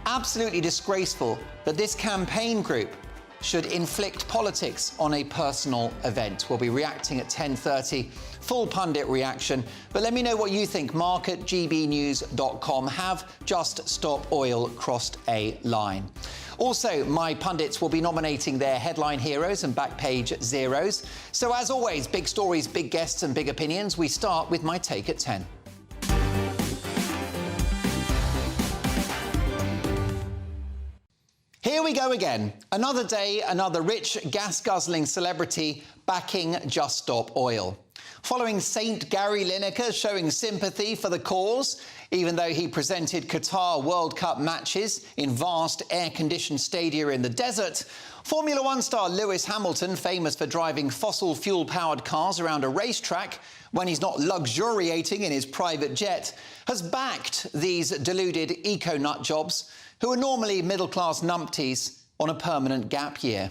Absolutely disgraceful that this campaign group should inflict politics on a personal event. We'll be reacting at 10:30. Full pundit reaction. But let me know what you think. Mark at gbnews.com. Have Just Stop Oil crossed a line? Also, my pundits will be nominating their headline heroes and back page zeros. So as always, big stories, big guests and big opinions. We start with my take at 10. Here we go again. Another day, another rich, gas-guzzling celebrity backing Just Stop Oil. Following Saint Gary Lineker showing sympathy for the cause, even though he presented Qatar World Cup matches in vast air-conditioned stadia in the desert, Formula One star Lewis Hamilton, famous for driving fossil fuel-powered cars around a racetrack when he's not luxuriating in his private jet, has backed these deluded eco-nut jobs who are normally middle-class numpties on a permanent gap year.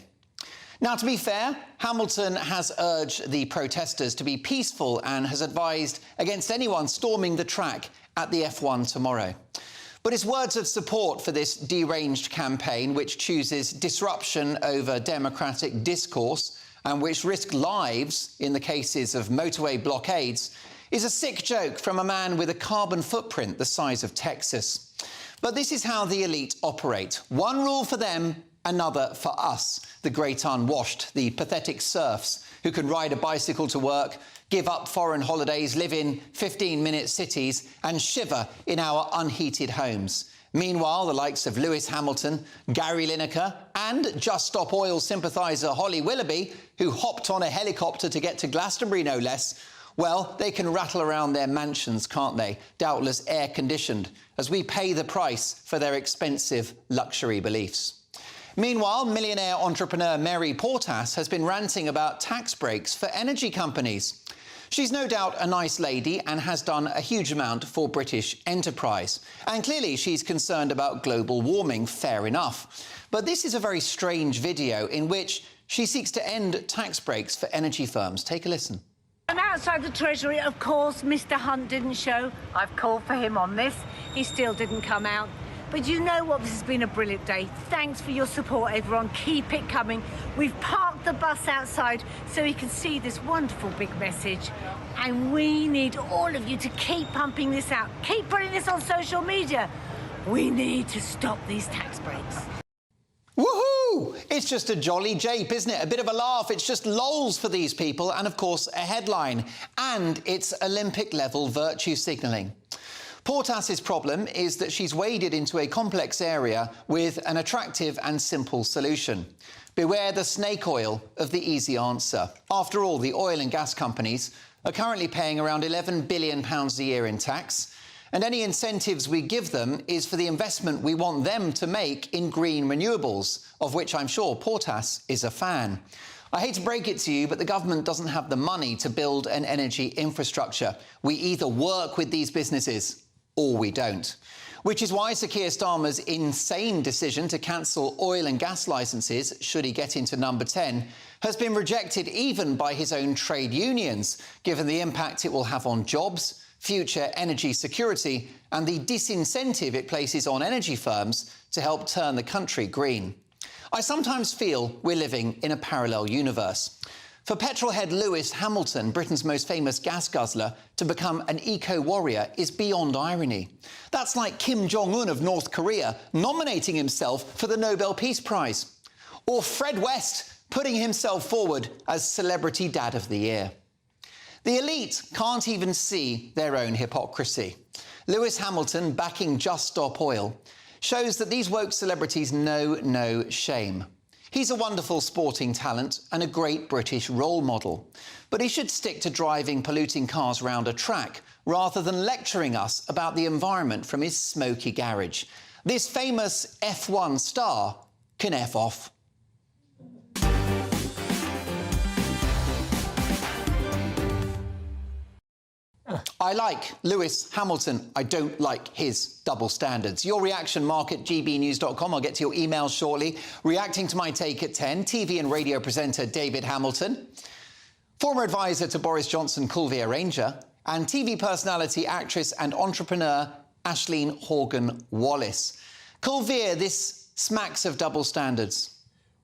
Now, to be fair, Hamilton has urged the protesters to be peaceful and has advised against anyone storming the track at the F1 tomorrow. But his words of support for this deranged campaign, which chooses disruption over democratic discourse and which risks lives in the cases of motorway blockades, is a sick joke from a man with a carbon footprint the size of Texas. But this is how the elite operate. One rule for them, another for us, the great unwashed, the pathetic serfs who can ride a bicycle to work, give up foreign holidays, live in 15-minute cities and shiver in our unheated homes. Meanwhile, the likes of Lewis Hamilton, Gary Lineker and Just Stop Oil sympathiser Holly Willoughby, who hopped on a helicopter to get to Glastonbury no less, well, they can rattle around their mansions, can't they? Doubtless air-conditioned, as we pay the price for their expensive luxury beliefs. Meanwhile, millionaire entrepreneur Mary Portas has been ranting about tax breaks for energy companies. She's no doubt a nice lady and has done a huge amount for British enterprise. And clearly she's concerned about global warming, fair enough. But this is a very strange video in which she seeks to end tax breaks for energy firms. Take a listen. I'm outside the Treasury. Of course, Mr Hunt didn't show. I've called for him on this. He still didn't come out. But you know what? This has been a brilliant day. Thanks for your support, everyone. Keep it coming. We've parked the bus outside so he can see this wonderful big message. And we need all of you to keep pumping this out. Keep putting this on social media. We need to stop these tax breaks. Woohoo! It's just a jolly jape, isn't it? A bit of a laugh. It's just lols for these people and, of course, a headline. And it's Olympic-level virtue signalling. Portas's problem is that she's waded into a complex area with an attractive and simple solution. Beware the snake oil of the easy answer. After all, the oil and gas companies are currently paying around £11 billion a year in tax, and any incentives we give them is for the investment we want them to make in green renewables, of which I'm sure Portas is a fan. I hate to break it to you, but the government doesn't have the money to build an energy infrastructure. We either work with these businesses or we don't. Which is why Sir Keir Starmer's insane decision to cancel oil and gas licences, should he get into number 10, has been rejected even by his own trade unions, given the impact it will have on jobs, future energy security and the disincentive it places on energy firms to help turn the country green. I sometimes feel we're living in a parallel universe. For petrolhead Lewis Hamilton, Britain's most famous gas guzzler, to become an eco-warrior is beyond irony. That's like Kim Jong-un of North Korea nominating himself for the Nobel Peace Prize. Or Fred West putting himself forward as Celebrity Dad of the Year. The elite can't even see their own hypocrisy. Lewis Hamilton backing Just Stop Oil shows that these woke celebrities know no shame. He's a wonderful sporting talent and a great British role model. But he should stick to driving polluting cars round a track rather than lecturing us about the environment from his smoky garage. This famous F1 star can F off. I like Lewis Hamilton. I don't like his double standards. Your reaction, Mark, at gbnews.com. I'll get to your emails shortly. Reacting to my take at 10, TV and radio presenter David Hamilton, former advisor to Boris Johnson, Kulveer Ranger, and TV personality, actress and entrepreneur Aisling Horgan-Wallace. Kulveer, this smacks of double standards.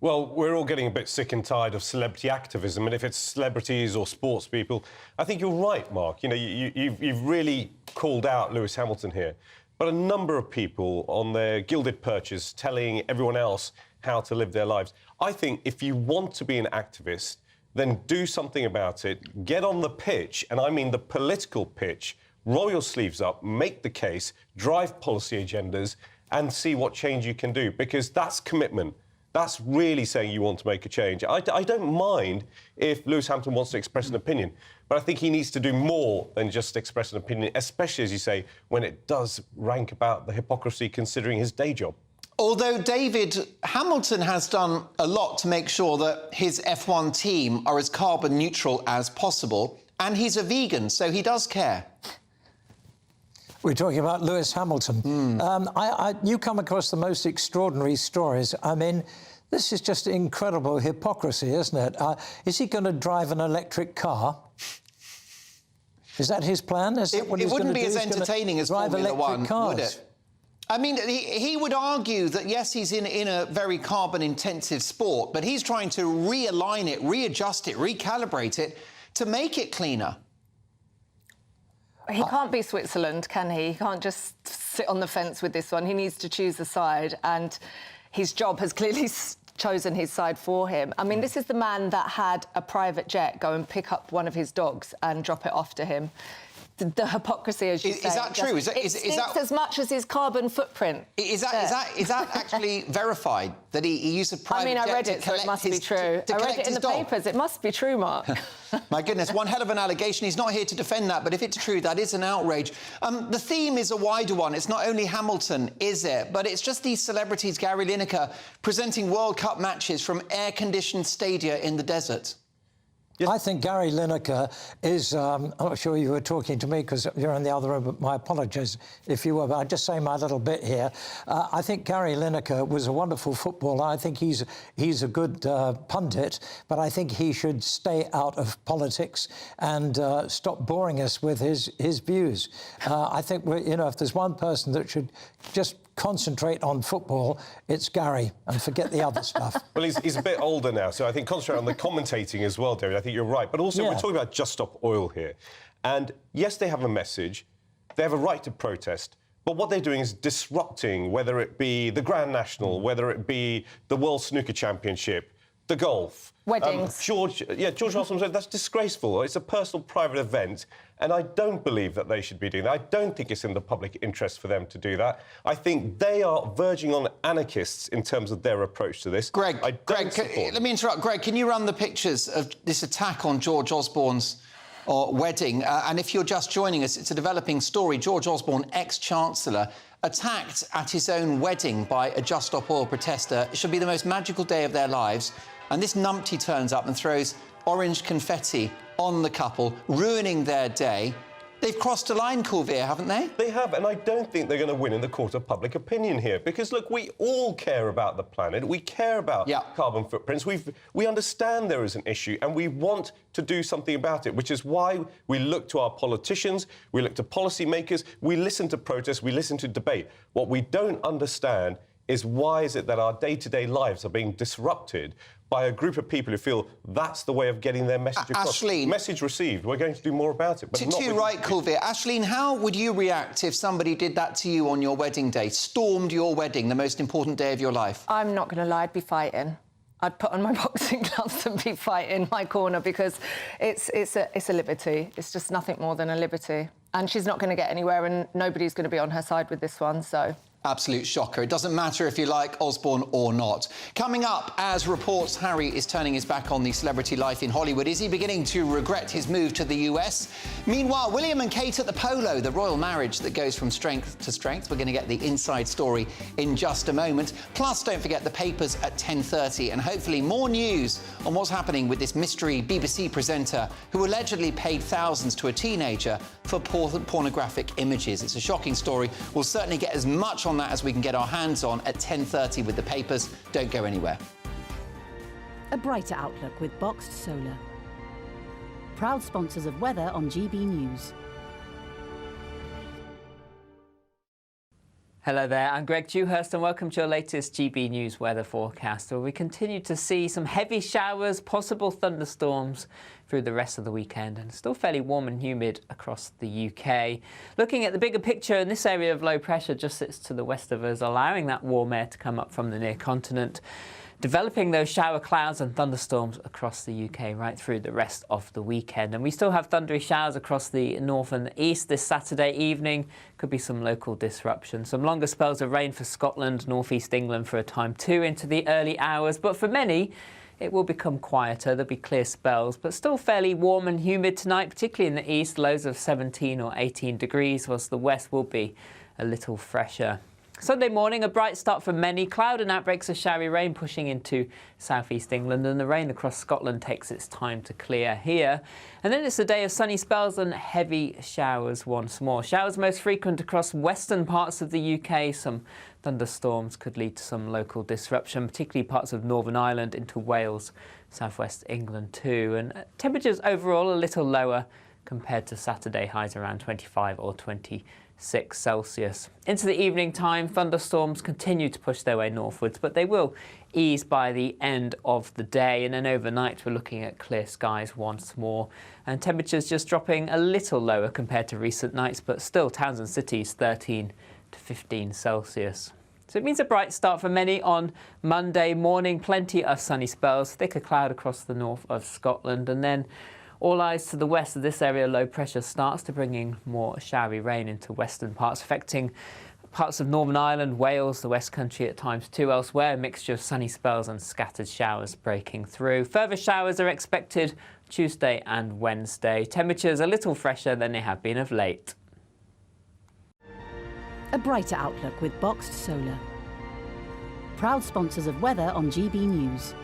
Well, we're all getting a bit sick and tired of celebrity activism, and if it's celebrities or sports people, I think you're right, Mark. You know, you've really called out Lewis Hamilton here. But a number of people on their gilded perches telling everyone else how to live their lives. I think if you want to be an activist, then do something about it. Get on the pitch, and I mean the political pitch. Roll your sleeves up, make the case, drive policy agendas, and see what change you can do, because that's commitment. That's really saying you want to make a change. I don't mind if Lewis Hamilton wants to express an opinion, but I think he needs to do more than just express an opinion, especially, as you say, when it does rank about the hypocrisy considering his day job. Although David Hamilton has done a lot to make sure that his F1 team are as carbon neutral as possible, and he's a vegan, so he does care. We're talking about Lewis Hamilton. You come across the most extraordinary stories. I mean, this is just incredible hypocrisy, isn't it? Is he going to drive an electric car? Is that his plan? Is that what he's wouldn't be do? as entertaining as Formula One, would it? I mean, he would argue that, yes, he's in a very carbon-intensive sport, but he's trying to realign it, readjust it, recalibrate it to make it cleaner. He can't be Switzerland, can he? He can't just sit on the fence with this one. He needs to choose a side, and his job has clearly chosen his side for him. I mean, this is the man that had a private jet go and pick up one of his dogs and drop it off to him. The hypocrisy, as you say. Is that true? Is that as much as his carbon footprint? Is that actually verified that he used a private jet? I read it, so it must be true. I read it in the papers. It must be true, Mark. My goodness, one hell of an allegation. He's not here to defend that, but if it's true, that is an outrage. The theme is a wider one. It's not only Hamilton, is it? But it's just these celebrities, Gary Lineker, presenting World Cup matches from air-conditioned stadia in the desert. I think Gary Lineker is... I'm not sure you were talking to me because you're in the other room, but my apologies if you were, but I'll just say my little bit here. I think Gary Lineker was a wonderful footballer. I think he's a good pundit, but I think he should stay out of politics and stop boring us with his views. I think, if there's one person that should just concentrate on football, it's Gary, and forget the other stuff. Well, he's a bit older now, so I think concentrate on the commentating as well, David. I think you're right. But also, we're talking about Just Stop Oil here. And yes, they have a message. They have a right to protest. But what they're doing is disrupting, whether it be the Grand National, whether it be the World Snooker Championship, the golf. Weddings. George Osborne said that's disgraceful. It's a personal, private event, and I don't believe that they should be doing that. I don't think it's in the public interest for them to do that. I think they are verging on anarchists in terms of their approach to this. Greg, let me interrupt. Greg, can you run the pictures of this attack on George Osborne's wedding? And if you're just joining us, it's a developing story. George Osborne, ex-chancellor, attacked at his own wedding by a Just Stop Oil protester. It should be the most magical day of their lives. And this numpty turns up and throws orange confetti on the couple, ruining their day. They've crossed a line, Kulveer, haven't they? They have, and I don't think they're going to win in the court of public opinion here. Because, look, we all care about the planet. We care about carbon footprints. We understand there is an issue, and we want to do something about it, which is why we look to our politicians, we look to policymakers, we listen to protests, we listen to debate. What we don't understand is why is it that our day-to-day lives are being disrupted by a group of people who feel that's the way of getting their message across. Aisling, message received. We're going to do more about it. But too right, Kulveer. Aisling, how would you react if somebody did that to you on your wedding day, stormed your wedding, the most important day of your life? I'm not going to lie, I'd be fighting. I'd put on my boxing gloves and be fighting my corner because it's a liberty. It's just nothing more than a liberty. And she's not going to get anywhere and nobody's going to be on her side with this one, so... Absolute shocker. It doesn't matter if you like Osborne or not. Coming up, as reports Harry is turning his back on the celebrity life in Hollywood, is he beginning to regret his move to the US? Meanwhile, William and Kate at the polo, the royal marriage that goes from strength to strength. We're going to get the inside story in just a moment. Plus, don't forget the papers at 10:30 and hopefully more news on what's happening with this mystery BBC presenter who allegedly paid thousands to a teenager for pornographic images. It's a shocking story. We'll certainly get as much on that as we can get our hands on at 10:30 with the papers. Don't go anywhere. A brighter outlook with Boxed Solar. Proud sponsors of weather on GB News. Hello there, I'm Greg Dewhurst and welcome to your latest GB News weather forecast, where we continue to see some heavy showers, possible thunderstorms through the rest of the weekend, and still fairly warm and humid across the UK. Looking at the bigger picture, in this area of low pressure just sits to the west of us, allowing that warm air to come up from the near continent, developing those shower clouds and thunderstorms across the UK right through the rest of the weekend. And we still have thundery showers across the north and east this Saturday evening. Could be some local disruption. Some longer spells of rain for Scotland, northeast England for a time too into the early hours. But for many, it will become quieter. There'll be clear spells, but still fairly warm and humid tonight, particularly in the east, lows of 17 or 18 degrees, whilst the west will be a little fresher. Sunday morning, a bright start for many. Cloud and outbreaks of showery rain pushing into southeast England, and the rain across Scotland takes its time to clear here. And then it's a day of sunny spells and heavy showers once more. Showers most frequent across western parts of the UK. Some thunderstorms could lead to some local disruption, particularly parts of Northern Ireland into Wales, southwest England too. And temperatures overall a little lower compared to Saturday, highs around 25 or 26 Celsius. Into the evening time, thunderstorms continue to push their way northwards, but they will ease by the end of the day. And then overnight, we're looking at clear skies once more. And temperatures just dropping a little lower compared to recent nights, but still towns and cities 13 to 15 Celsius. So it means a bright start for many on Monday morning. Plenty of sunny spells, thicker cloud across the north of Scotland, and then all eyes to the west of this area. Low pressure starts to bring in more showery rain into western parts, affecting parts of Northern Ireland, Wales, the West Country at times too. Elsewhere, a mixture of sunny spells and scattered showers breaking through. Further showers are expected Tuesday and Wednesday. Temperatures a little fresher than they have been of late. A brighter outlook with Boxed Solar. Proud sponsors of weather on GB News.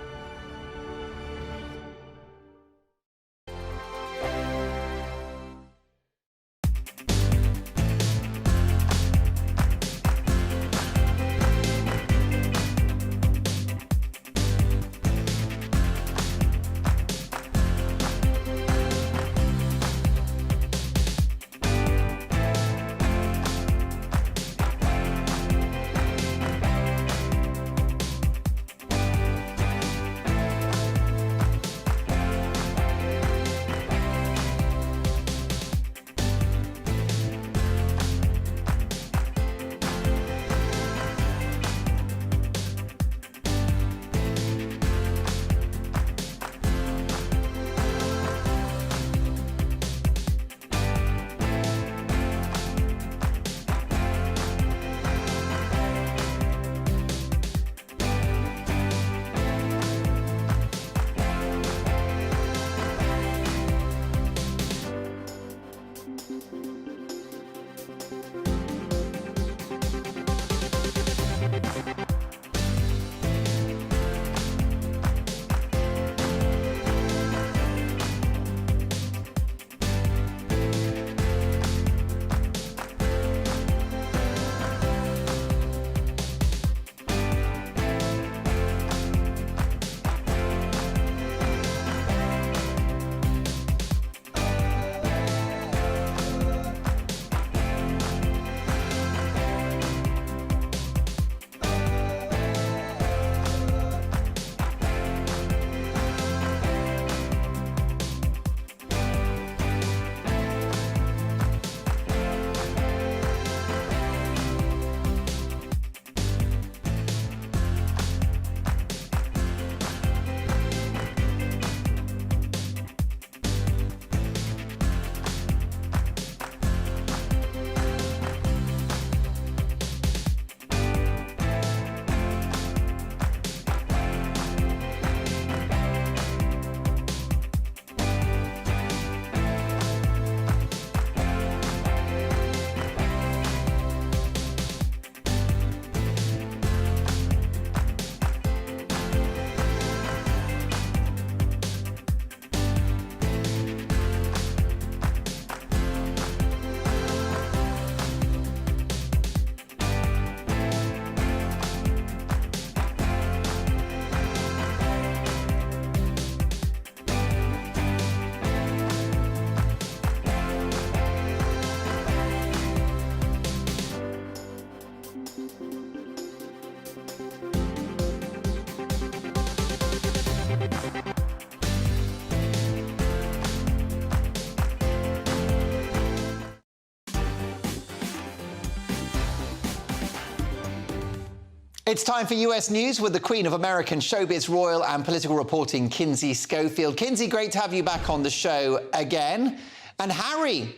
It's time for US News with the Queen of American showbiz, royal and political reporting, Kinsey Schofield. Kinsey, great to have you back on the show again. And Harry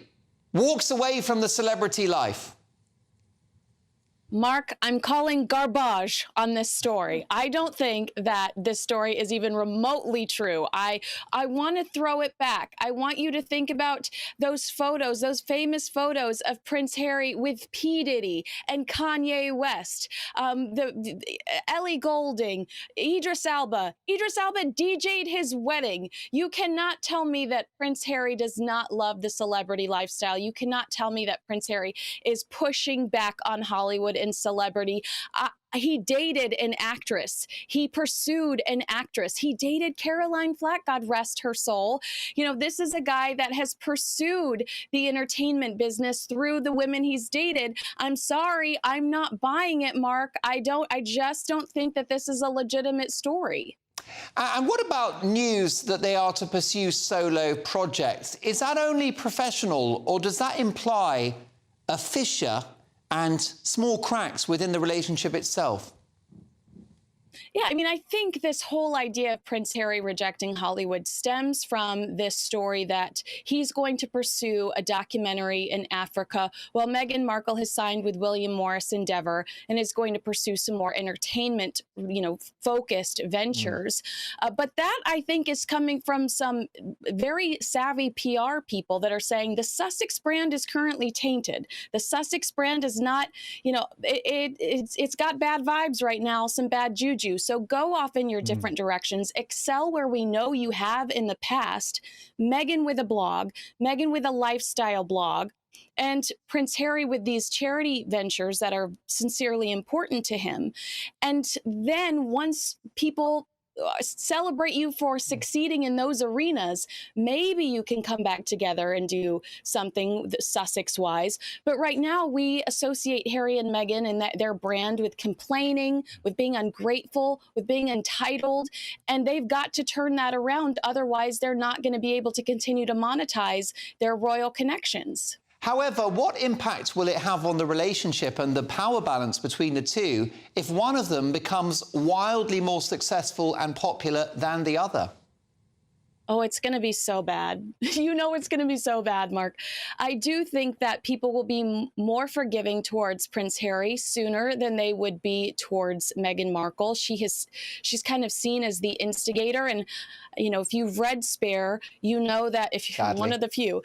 walks away from the celebrity life. Mark, I'm calling garbage on this story. I don't think that this story is even remotely true. I want to throw it back. I want you to think about those photos, those famous photos of Prince Harry with P. Diddy and Kanye West, Ellie Goulding, Idris Elba. Idris Elba DJ'd his wedding. You cannot tell me that Prince Harry does not love the celebrity lifestyle. You cannot tell me that Prince Harry is pushing back on Hollywood and celebrity. He dated an actress. He pursued an actress. He dated Caroline Flack, God rest her soul. You know, this is a guy that has pursued the entertainment business through the women he's dated. I'm sorry, I'm not buying it, Mark. I just don't think that this is a legitimate story. And what about news that they are to pursue solo projects? Is that only professional, or does that imply a fissure and small cracks within the relationship itself? Yeah, I mean, I think this whole idea of Prince Harry rejecting Hollywood stems from this story that he's going to pursue a documentary in Africa while Meghan Markle has signed with William Morris Endeavor and is going to pursue some more entertainment, focused ventures. But that, I think, is coming from some very savvy PR people that are saying the Sussex brand is currently tainted. The Sussex brand is not, it's got bad vibes right now, some bad juju. So go off in your different directions, excel where we know you have in the past. Meghan with a blog, Meghan with a lifestyle blog, and Prince Harry with these charity ventures that are sincerely important to him. And then once people celebrate you for succeeding in those arenas, maybe you can come back together and do something Sussex-wise. But right now, we associate Harry and Meghan and their brand with complaining, with being ungrateful, with being entitled, and they've got to turn that around. Otherwise, they're not going to be able to continue to monetize their royal connections. However, what impact will it have on the relationship and the power balance between the two if one of them becomes wildly more successful and popular than the other? Oh, it's going to be so bad. You know it's going to be so bad, Mark. I do think that people will be more forgiving towards Prince Harry sooner than they would be towards Meghan Markle. She's kind of seen as the instigator. And, if you've read Spare, you know that if you're one of the few,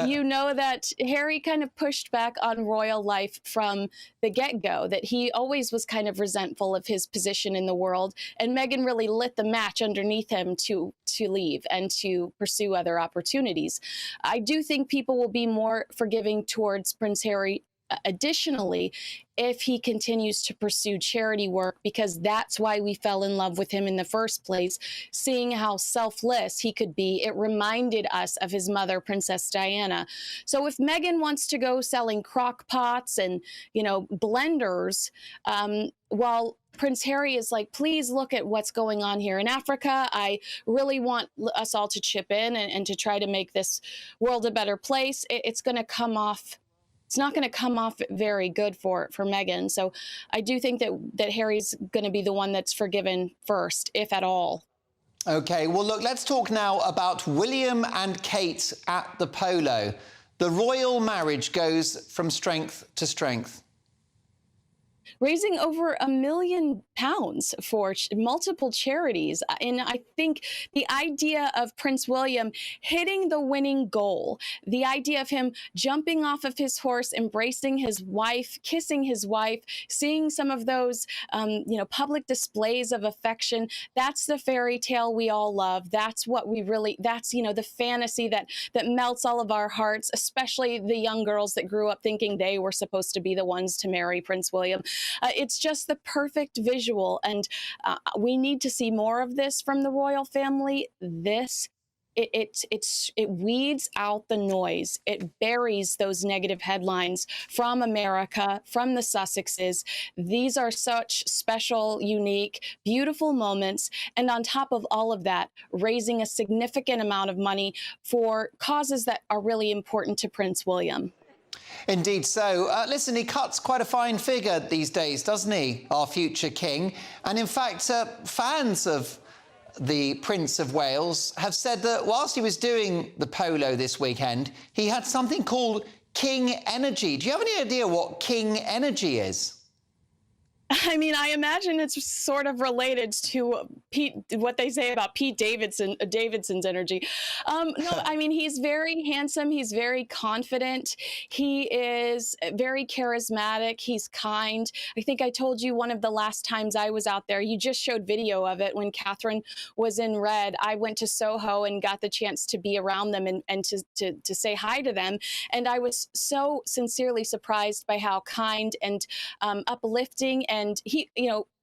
you know that Harry kind of pushed back on royal life from the get-go, that he always was kind of resentful of his position in the world, and Meghan really lit the match underneath him to leave and to pursue other opportunities. I do think people will be more forgiving towards Prince Harry additionally if he continues to pursue charity work, because that's why we fell in love with him in the first place. Seeing how selfless he could be, it reminded us of his mother, Princess Diana. So if Meghan wants to go selling crock pots and, blenders, while Prince Harry is like, please look at what's going on here in Africa. I really want us all to chip in and to try to make this world a better place. It's going to come off. It's not going to come off very good for Meghan. So I do think that Harry's going to be the one that's forgiven first, if at all. OK, well, look, let's talk now about William and Kate at the polo. The royal marriage goes from strength to strength. Raising over £1 million for multiple charities. And I think the idea of Prince William hitting the winning goal, the idea of him jumping off of his horse, embracing his wife, kissing his wife, seeing some of those, public displays of affection, that's the fairy tale we all love. That's what that's, the fantasy that melts all of our hearts, especially the young girls that grew up thinking they were supposed to be the ones to marry Prince William. It's just the perfect visual, and we need to see more of this from the royal family. It weeds out the noise. It buries those negative headlines from America, from the Sussexes. These are such special, unique, beautiful moments. And on top of all of that, raising a significant amount of money for causes that are really important to Prince William. Indeed so. Listen, he cuts quite a fine figure these days, doesn't he, our future king? And in fact, fans of the Prince of Wales have said that whilst he was doing the polo this weekend, he had something called King Energy. Do you have any idea what King Energy is? I mean, I imagine it's sort of related to what they say about Pete Davidson's energy. No, I mean, he's very handsome. He's very confident. He is very charismatic. He's kind. I think I told you one of the last times I was out there, you just showed video of it when Catherine was in red. I went to Soho and got the chance to be around them and to say hi to them. And I was so sincerely surprised by how kind and uplifting. And he,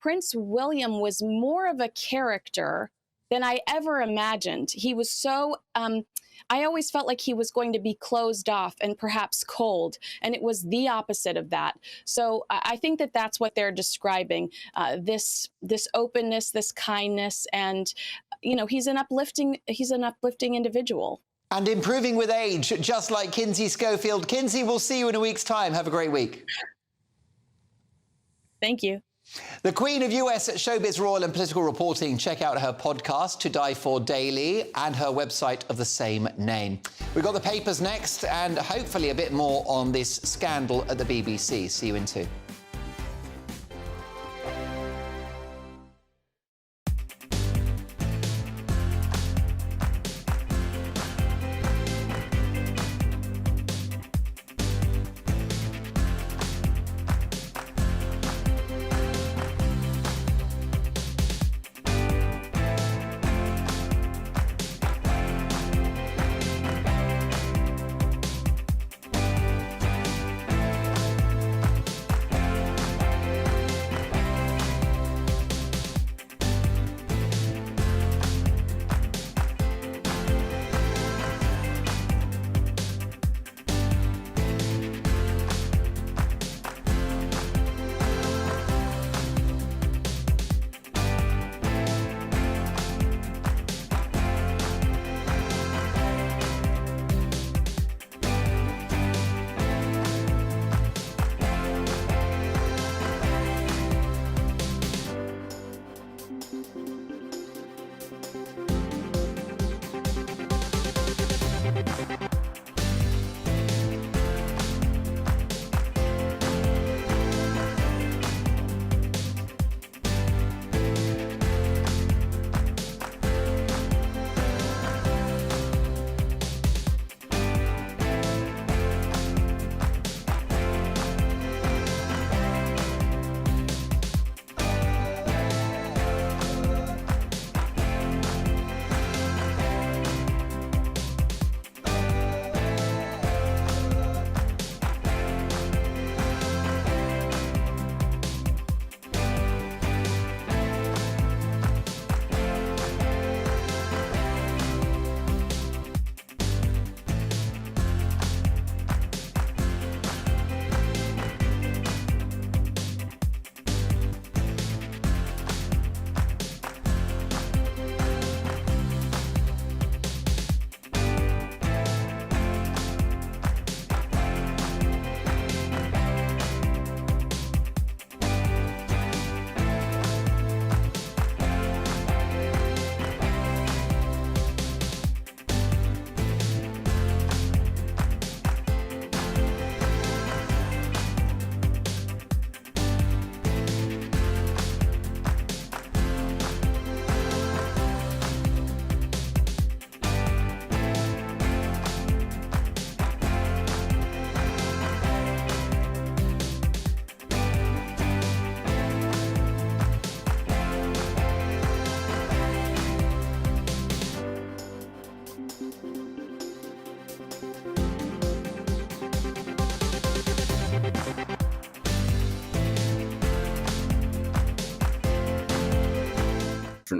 Prince William was more of a character than I ever imagined. He was so, I always felt like he was going to be closed off and perhaps cold, and it was the opposite of that. So I think that that's what they're describing, this openness, this kindness, and, he's an uplifting individual. And improving with age, just like Kinsey Schofield. Kinsey, we'll see you in a week's time. Have a great week. Thank you. The Queen of US showbiz, royal and political reporting. Check out her podcast, To Die For Daily, and her website of the same name. We've got the papers next, and hopefully a bit more on this scandal at the BBC. See you in 2.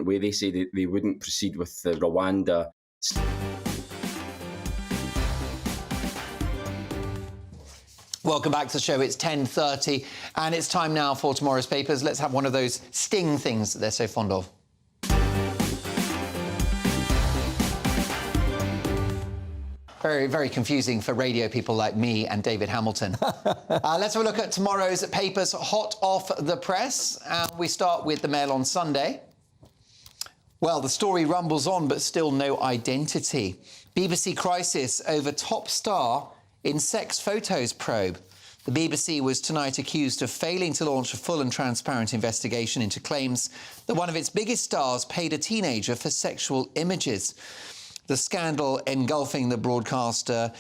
Way they say they wouldn't proceed with the Rwanda. Welcome back to the show. It's 10:30, and it's time now for tomorrow's papers. Let's have one of those sting things that they're so fond of. Very, very confusing for radio people like me and David Hamilton. Let's have a look at tomorrow's papers hot off the press. We start with the Mail on Sunday. Well, the story rumbles on, but still no identity. BBC crisis over top star in sex photos probe. The BBC was tonight accused of failing to launch a full and transparent investigation into claims that one of its biggest stars paid a teenager for sexual images. The scandal engulfing the broadcaster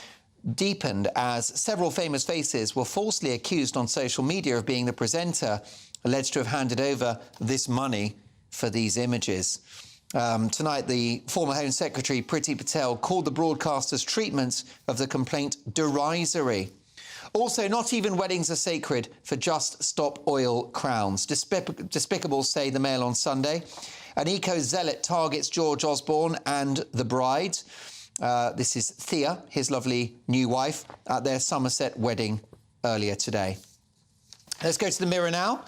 deepened as several famous faces were falsely accused on social media of being the presenter, alleged to have handed over this money for these images. Tonight, the former Home Secretary, Priti Patel, called the broadcaster's treatment of the complaint derisory. Also, not even weddings are sacred for Just Stop Oil crowns. Despicable, say the Mail on Sunday. An eco-zealot targets George Osborne and the bride. This is Thea, his lovely new wife, at their Somerset wedding earlier today. Let's go to the Mirror now.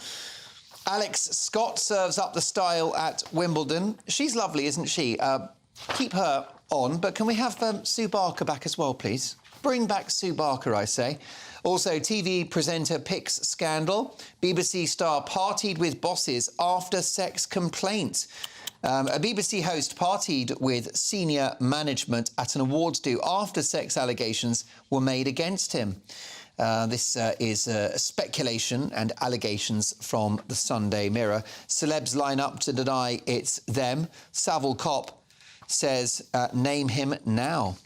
Alex Scott serves up the style at Wimbledon. She's lovely, isn't she? Keep her on, but can we have Sue Barker back as well, please? Bring back Sue Barker, I say. Also, TV presenter picks scandal. BBC star partied with bosses after sex complaint. A BBC host partied with senior management at an awards do after sex allegations were made against him. This is speculation and allegations from the Sunday Mirror. Celebs line up to deny it's them. Savile Cop says, name him now.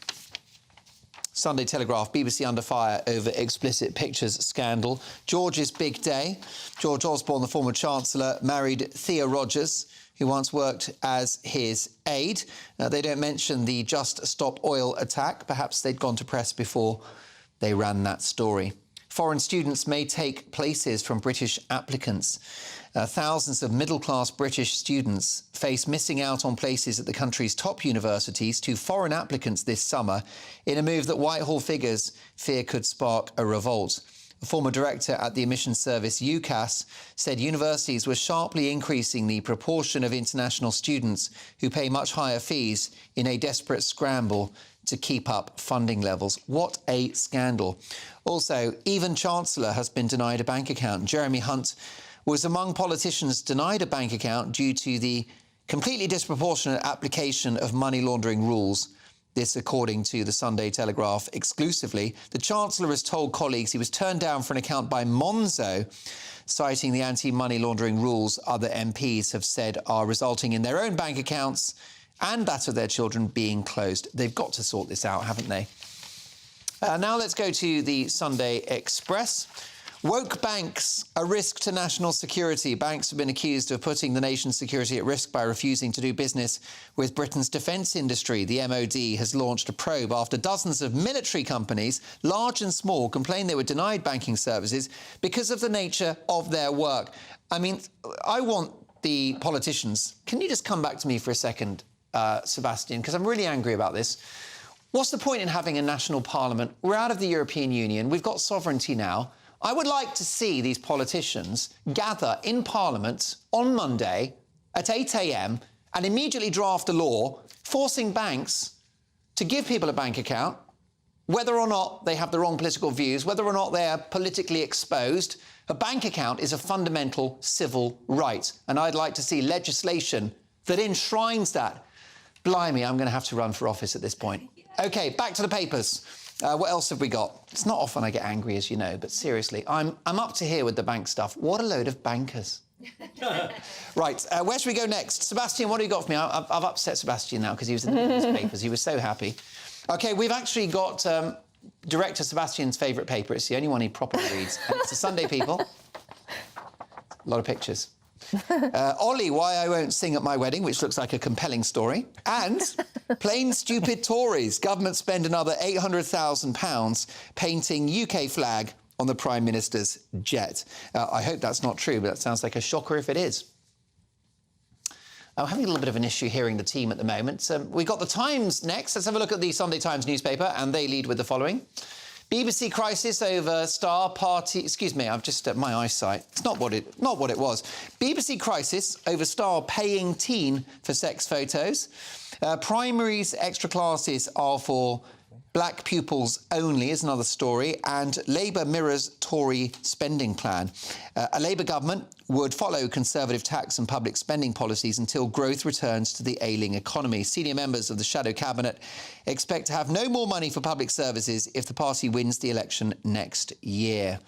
Sunday Telegraph, BBC under fire over explicit pictures scandal. George's big day. George Osborne, the former Chancellor, married Thea Rogers, who once worked as his aide. They don't mention the Just Stop Oil attack. Perhaps they'd gone to press before they ran that story. Foreign students may take places from British applicants. Thousands of middle-class British students face missing out on places at the country's top universities to foreign applicants this summer in a move that Whitehall figures fear could spark a revolt. A former director at the admissions service UCAS said universities were sharply increasing the proportion of international students who pay much higher fees in a desperate scramble to keep up funding levels. What a scandal. Also, even Chancellor has been denied a bank account. Jeremy Hunt was among politicians denied a bank account due to the completely disproportionate application of money laundering rules. This, according to the Sunday Telegraph exclusively. The Chancellor has told colleagues he was turned down for an account by Monzo, citing the anti-money laundering rules other MPs have said are resulting in their own bank accounts and that of their children being closed. They've got to sort this out, haven't they? Now let's go to the Sunday Express. Woke banks, a risk to national security. Banks have been accused of putting the nation's security at risk by refusing to do business with Britain's defence industry. The MOD has launched a probe after dozens of military companies, large and small, complained they were denied banking services because of the nature of their work. I mean, I want the politicians... Can you just come back to me for a second, Sebastian, because I'm really angry about this. What's the point in having a national parliament? We're out of the European Union. We've got sovereignty now. I would like to see these politicians gather in Parliament on Monday at 8 a.m. and immediately draft a law forcing banks to give people a bank account, whether or not they have the wrong political views, whether or not they're politically exposed. A bank account is a fundamental civil right, and I'd like to see legislation that enshrines that. Blimey, I'm going to have to run for office at this point. OK, back to the papers. What else have we got? It's not often I get angry, as you know, but seriously, I'm up to here with the bank stuff. What a load of bankers. Right, where should we go next? Sebastian, what do you got for me? I've upset Sebastian now because he was in the newspapers. He was so happy. OK, we've actually got director Sebastian's favourite paper. It's the only one he properly reads. And it's the Sunday People. A lot of pictures. Ollie, Why I Won't Sing at My Wedding, which looks like a compelling story. And Plain Stupid Tories. Government spend another £800,000 painting UK flag on the Prime Minister's jet. I hope that's not true, but that sounds like a shocker if it is. I'm having a little bit of an issue hearing the team at the moment. We've got the Times next. Let's have a look at the Sunday Times newspaper, and they lead with the following. BBC crisis over star party... Excuse me, I've just... my eyesight. It's not what it was. BBC crisis over star paying teen for sex photos. Primaries extra classes are for Black pupils only is another story, and Labour mirrors Tory spending plan. A Labour government would follow Conservative tax and public spending policies until growth returns to the ailing economy. Senior members of the shadow cabinet expect to have no more money for public services if the party wins the election next year.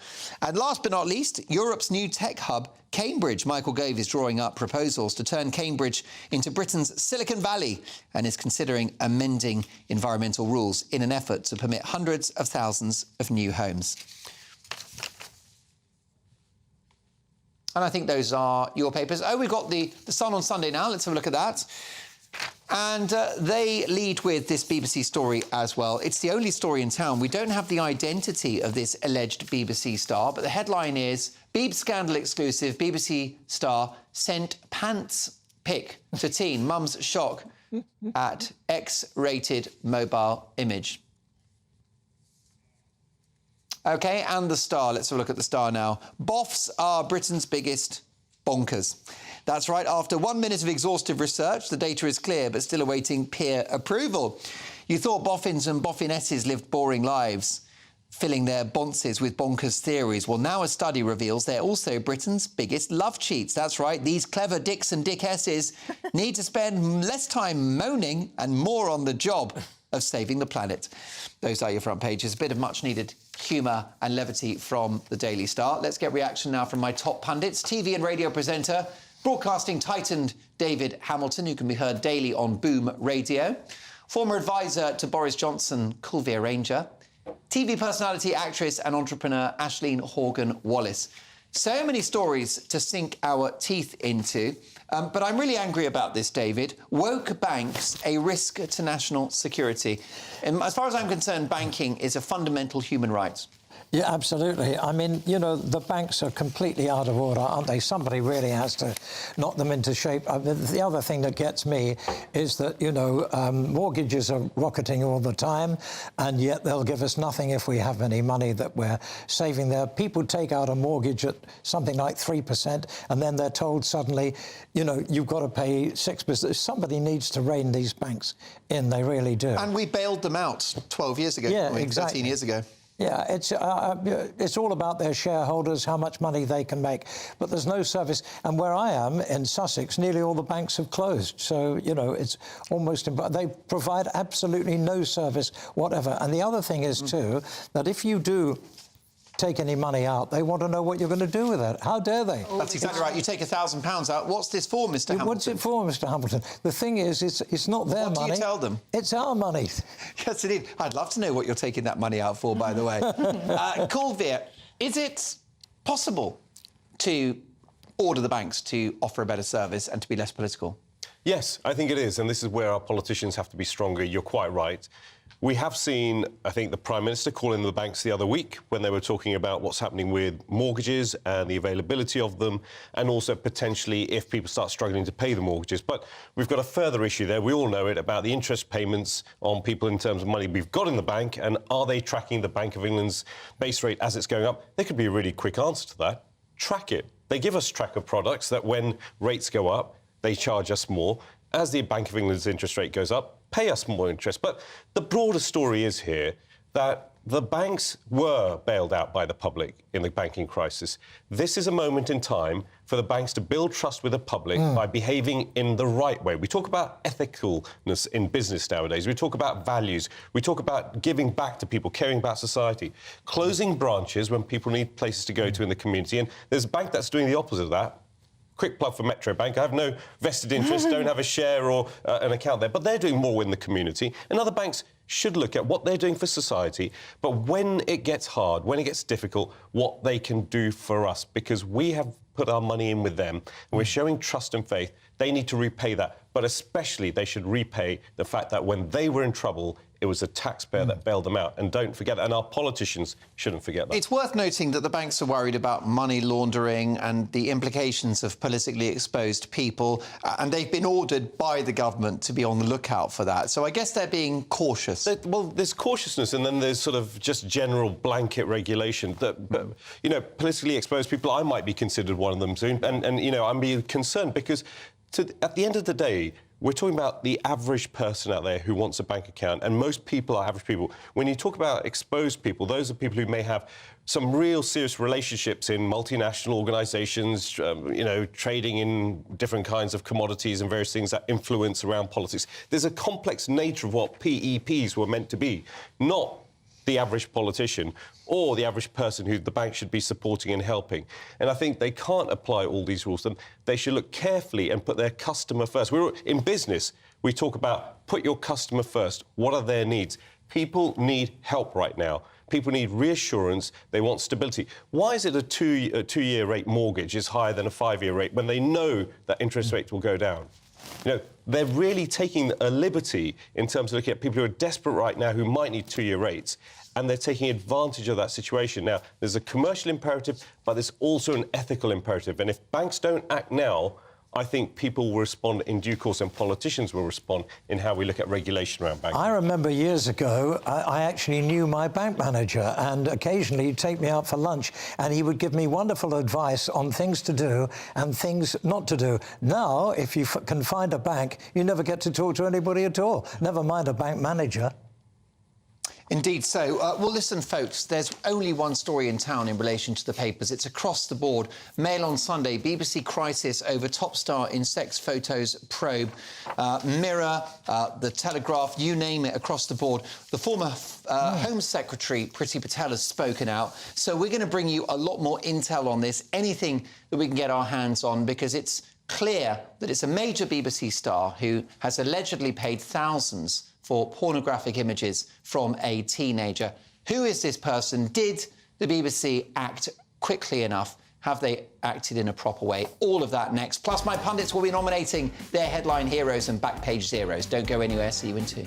And last but not least, Europe's new tech hub, Cambridge. Michael Gove is drawing up proposals to turn Cambridge into Britain's Silicon Valley and is considering amending environmental rules in an effort to permit hundreds of thousands of new homes. And I think those are your papers. Oh, we've got the Sun on Sunday now. Let's have a look at that. And they lead with this BBC story as well. It's the only story in town. We don't have the identity of this alleged BBC star, but the headline is, Beeb scandal exclusive, BBC star sent pants pic to teen. Mum's shock at X-rated mobile image. OK, and the Star. Let's have a look at the Star now. Boffs are Britain's biggest bonkers. That's right. After 1 minute of exhaustive research, the data is clear, but still awaiting peer approval. You thought boffins and boffinesses lived boring lives, filling their bonces with bonkers theories. Well, now a study reveals they're also Britain's biggest love cheats. That's right. These clever dicks and dickesses need to spend less time moaning and more on the job of saving the planet. Those are your front pages. A bit of much-needed humour and levity from the Daily Star. Let's get reaction now from my top pundits. TV and radio presenter, broadcasting titan David Hamilton, who can be heard daily on Boom Radio. Former advisor to Boris Johnson, Kulveer Ranger. TV personality, actress and entrepreneur Aisling Horgan-Wallace. So many stories to sink our teeth into. But I'm really angry about this, David. Woke banks, a risk to national security. And as far as I'm concerned, banking is a fundamental human right. Yeah, absolutely. I mean, you know, the banks are completely out of order, aren't they? Somebody really has to knock them into shape. The other thing that gets me is that, you know, mortgages are rocketing all the time, and yet they'll give us nothing if we have any money that we're saving there. People take out a mortgage at something like 3%, and then they're told suddenly, you know, you've got to pay 6%. Somebody needs to rein these banks in. They really do. And we bailed them out 12 years ago. Yeah, exactly. 13 years ago. Yeah, it's all about their shareholders, how much money they can make. But there's no service. And where I am, in Sussex, nearly all the banks have closed. So, you know, it's almost... They provide absolutely no service whatever. And the other thing is, too, that if you do take any money out, they want to know what you're going to do with it. How dare they? That's exactly right. You take £1,000 out. What's this for, Mr. Hamilton? What's it for, Mr. Hamilton? The thing is, it's not their money. What do you tell them? It's our money. Yes, indeed. I'd love to know what you're taking that money out for, by the way. Kulveer, is it possible to order the banks to offer a better service and to be less political? Yes, I think it is, and this is where our politicians have to be stronger. You're quite right. We have seen, I think, the Prime Minister call in the banks the other week when they were talking about what's happening with mortgages and the availability of them, and also potentially if people start struggling to pay the mortgages. But we've got a further issue there. We all know it, about the interest payments on people in terms of money we've got in the bank, and are they tracking the Bank of England's base rate as it's going up? There could be a really quick answer to that. Track it. They give us tracker products that when rates go up, they charge us more. As the Bank of England's interest rate goes up, pay us more interest. But the broader story is here that the banks were bailed out by the public in the banking crisis. This is a moment in time for the banks to build trust with the public by behaving in the right way. We talk about ethicalness in business nowadays. We talk about values. We talk about giving back to people, caring about society, closing branches when people need places to go to in the community. And there's a bank that's doing the opposite of that. Quick plug for Metro Bank. I have no vested interest, don't have a share or an account there, but they're doing more in the community. And other banks should look at what they're doing for society, but when it gets hard, when it gets difficult, what they can do for us, because we have put our money in with them, and we're showing trust and faith. They need to repay that, but especially they should repay the fact that when they were in trouble, it was the taxpayer that bailed them out. And don't forget that. And our politicians shouldn't forget that. It's worth noting that the banks are worried about money laundering and the implications of politically exposed people. And they've been ordered by the government to be on the lookout for that. So I guess they're being cautious. Well, there's cautiousness, and then there's sort of just general blanket regulation that, you know, politically exposed people, I might be considered one of them soon. And you know, I'm being concerned because at the end of the day, we're talking about the average person out there who wants a bank account, and most people are average people. When you talk about exposed people, those are people who may have some real serious relationships in multinational organisations, trading in different kinds of commodities and various things that influence around politics. There's a complex nature of what PEPs were meant to be, not the average politician or the average person who the bank should be supporting and helping. And I think they can't apply all these rules to them. They should look carefully and put their customer first. In business, we talk about put your customer first. What are their needs? People need help right now. People need reassurance. They want stability. Why is it a two-year rate mortgage is higher than a 5-year rate when they know that interest rates will go down? They're really taking a liberty in terms of looking at people who are desperate right now who might need 2-year rates, and they're taking advantage of that situation. Now, there's a commercial imperative, but there's also an ethical imperative. And if banks don't act now, I think people will respond in due course, and politicians will respond in how we look at regulation around banking. I remember years ago, I actually knew my bank manager, and occasionally he'd take me out for lunch, and he would give me wonderful advice on things to do and things not to do. Now, if you can find a bank, you never get to talk to anybody at all, never mind a bank manager. Indeed so. Well, listen, folks, there's only one story in town in relation to the papers. It's across the board. Mail on Sunday, BBC crisis over top star in sex photos probe. Mirror, The Telegraph, you name it, across the board. The former Home Secretary, Priti Patel, has spoken out. So we're going to bring you a lot more intel on this, anything that we can get our hands on, because it's clear that it's a major BBC star who has allegedly paid thousands for pornographic images from a teenager. Who is this person? Did the BBC act quickly enough? Have they acted in a proper way? All of that next. Plus, my pundits will be nominating their headline heroes and back page zeros. Don't go anywhere. See you in 2.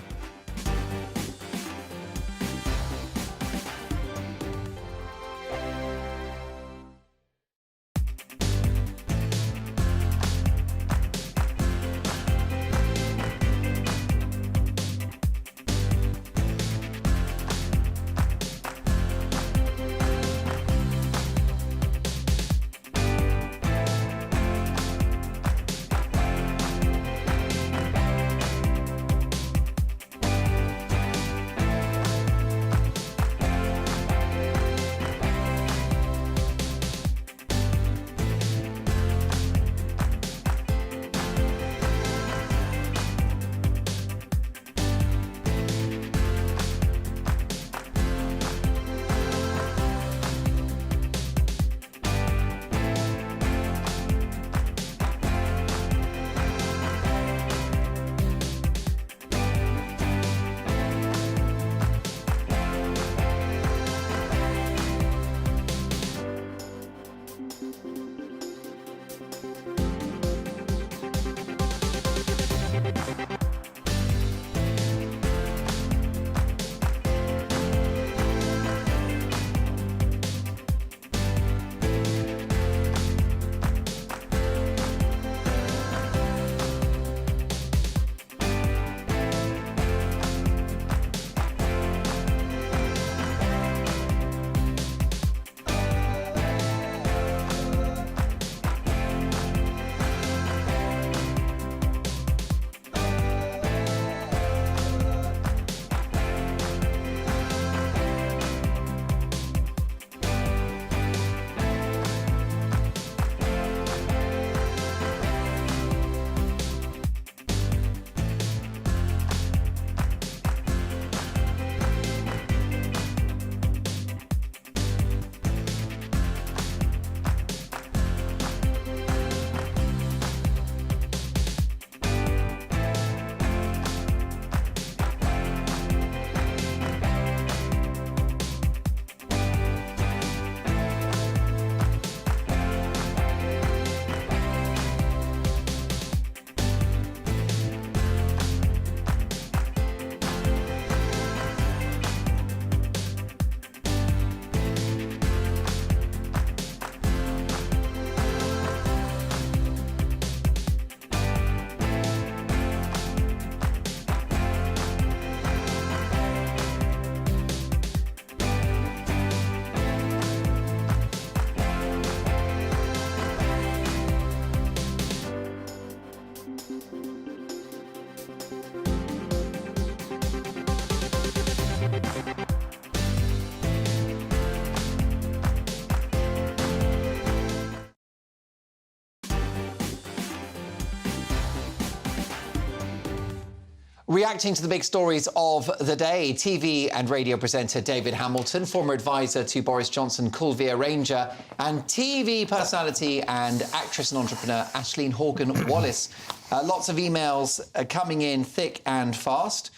Reacting to the big stories of the day, TV and radio presenter David Hamilton, former advisor to Boris Johnson, Kulveer Ranger, and TV personality and actress and entrepreneur Aisling Horgan-Wallace. Lots of emails coming in thick and fast.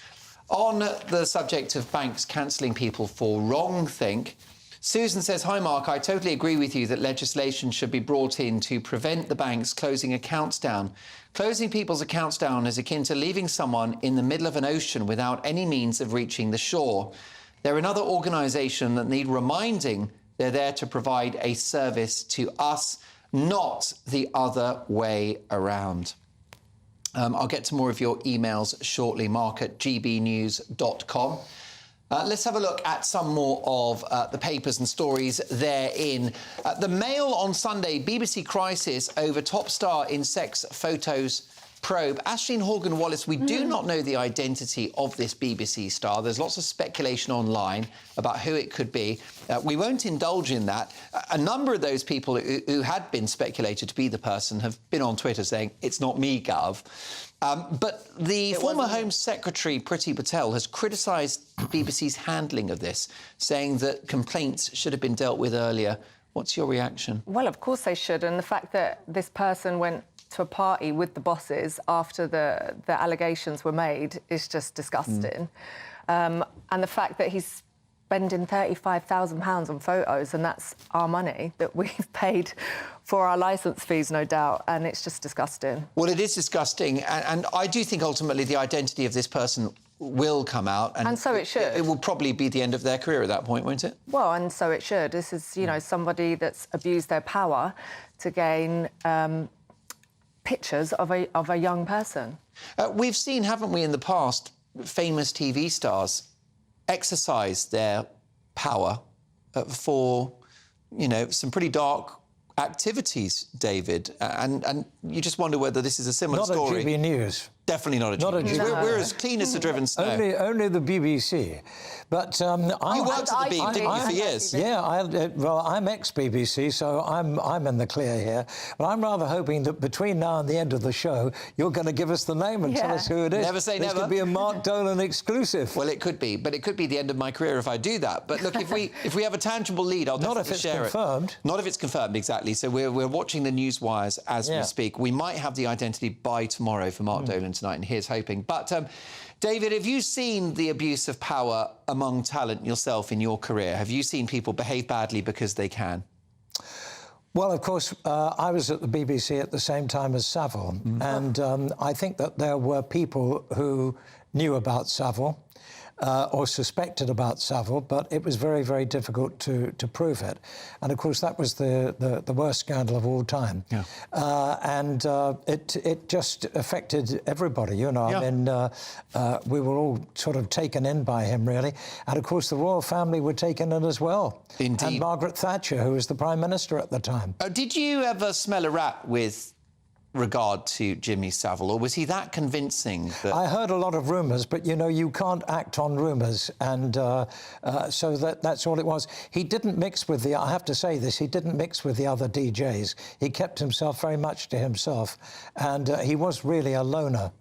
On the subject of banks cancelling people for wrongthink, Susan says, "Hi, Mark, I totally agree with you that legislation should be brought in to prevent the banks closing accounts down. Closing people's accounts down is akin to leaving someone in the middle of an ocean without any means of reaching the shore. They're another organisation that need reminding they're there to provide a service to us, not the other way around." I'll get to more of your emails shortly, mark@gbnews.com. Let's have a look at some more of the papers and stories therein. The Mail on Sunday, BBC crisis over top star in sex photos probe. Aisling Horgan-Wallace, we do not know the identity of this BBC star. There's lots of speculation online about who it could be. We won't indulge in that. A number of those people who had been speculated to be the person have been on Twitter saying, "It's not me, Gov." But the former Home Secretary, Priti Patel, has criticised BBC's handling of this, saying that complaints should have been dealt with earlier. What's your reaction? Well, of course they should. And the fact that this person went to a party with the bosses after the allegations were made is just disgusting. And the fact that he's spending £35,000 on photos, and that's our money that we've paid for our licence fees, no doubt, and it's just disgusting. Well, it is disgusting, and I do think ultimately the identity of this person will come out. And so it should. It will probably be the end of their career at that point, won't it? Well, and so it should. This is, you know, somebody that's abused their power to gain pictures of a young person. We've seen, haven't we, in the past, famous TV stars exercise their power for, you know, some pretty dark activities, David, and you just wonder whether this is a similar story. Not at GBNews. Definitely not at Not GBNews. at We're as clean as the driven snow. Only the BBC. But you worked at the BBC, didn't you, for years? Yeah, I'm ex-BBC, so I'm in the clear here. But I'm rather hoping that between now and the end of the show, you're going to give us the name and tell us who it is. Never say never. This could be a Mark Dolan exclusive. Well, it could be, but it could be the end of my career if I do that. But look, if we have a tangible lead, I'll definitely share it. Not if it's confirmed. Not if it's confirmed, exactly. So we're watching the news wires as we speak. We might have the identity by tomorrow for Mark Dolan tonight, and here's hoping. But David, have you seen the abuse of power among talent yourself in your career? Have you seen people behave badly because they can? Well, of course, I was at the BBC at the same time as Savile, and I think that there were people who knew about Savile or suspected about Savile, but it was very, very difficult to prove it. And, of course, that was the worst scandal of all time. Yeah. And it just affected everybody, you know. Yeah. I mean, we were all sort of taken in by him, really. And, of course, the royal family were taken in as well. Indeed. And Margaret Thatcher, who was the Prime Minister at the time. Did you ever smell a rat with regard to Jimmy Savile, or was he that convincing? I heard a lot of rumours, but, you know, you can't act on rumours, and so that's all it was. He didn't mix with I have to say this, he didn't mix with the other DJs. He kept himself very much to himself, and he was really a loner.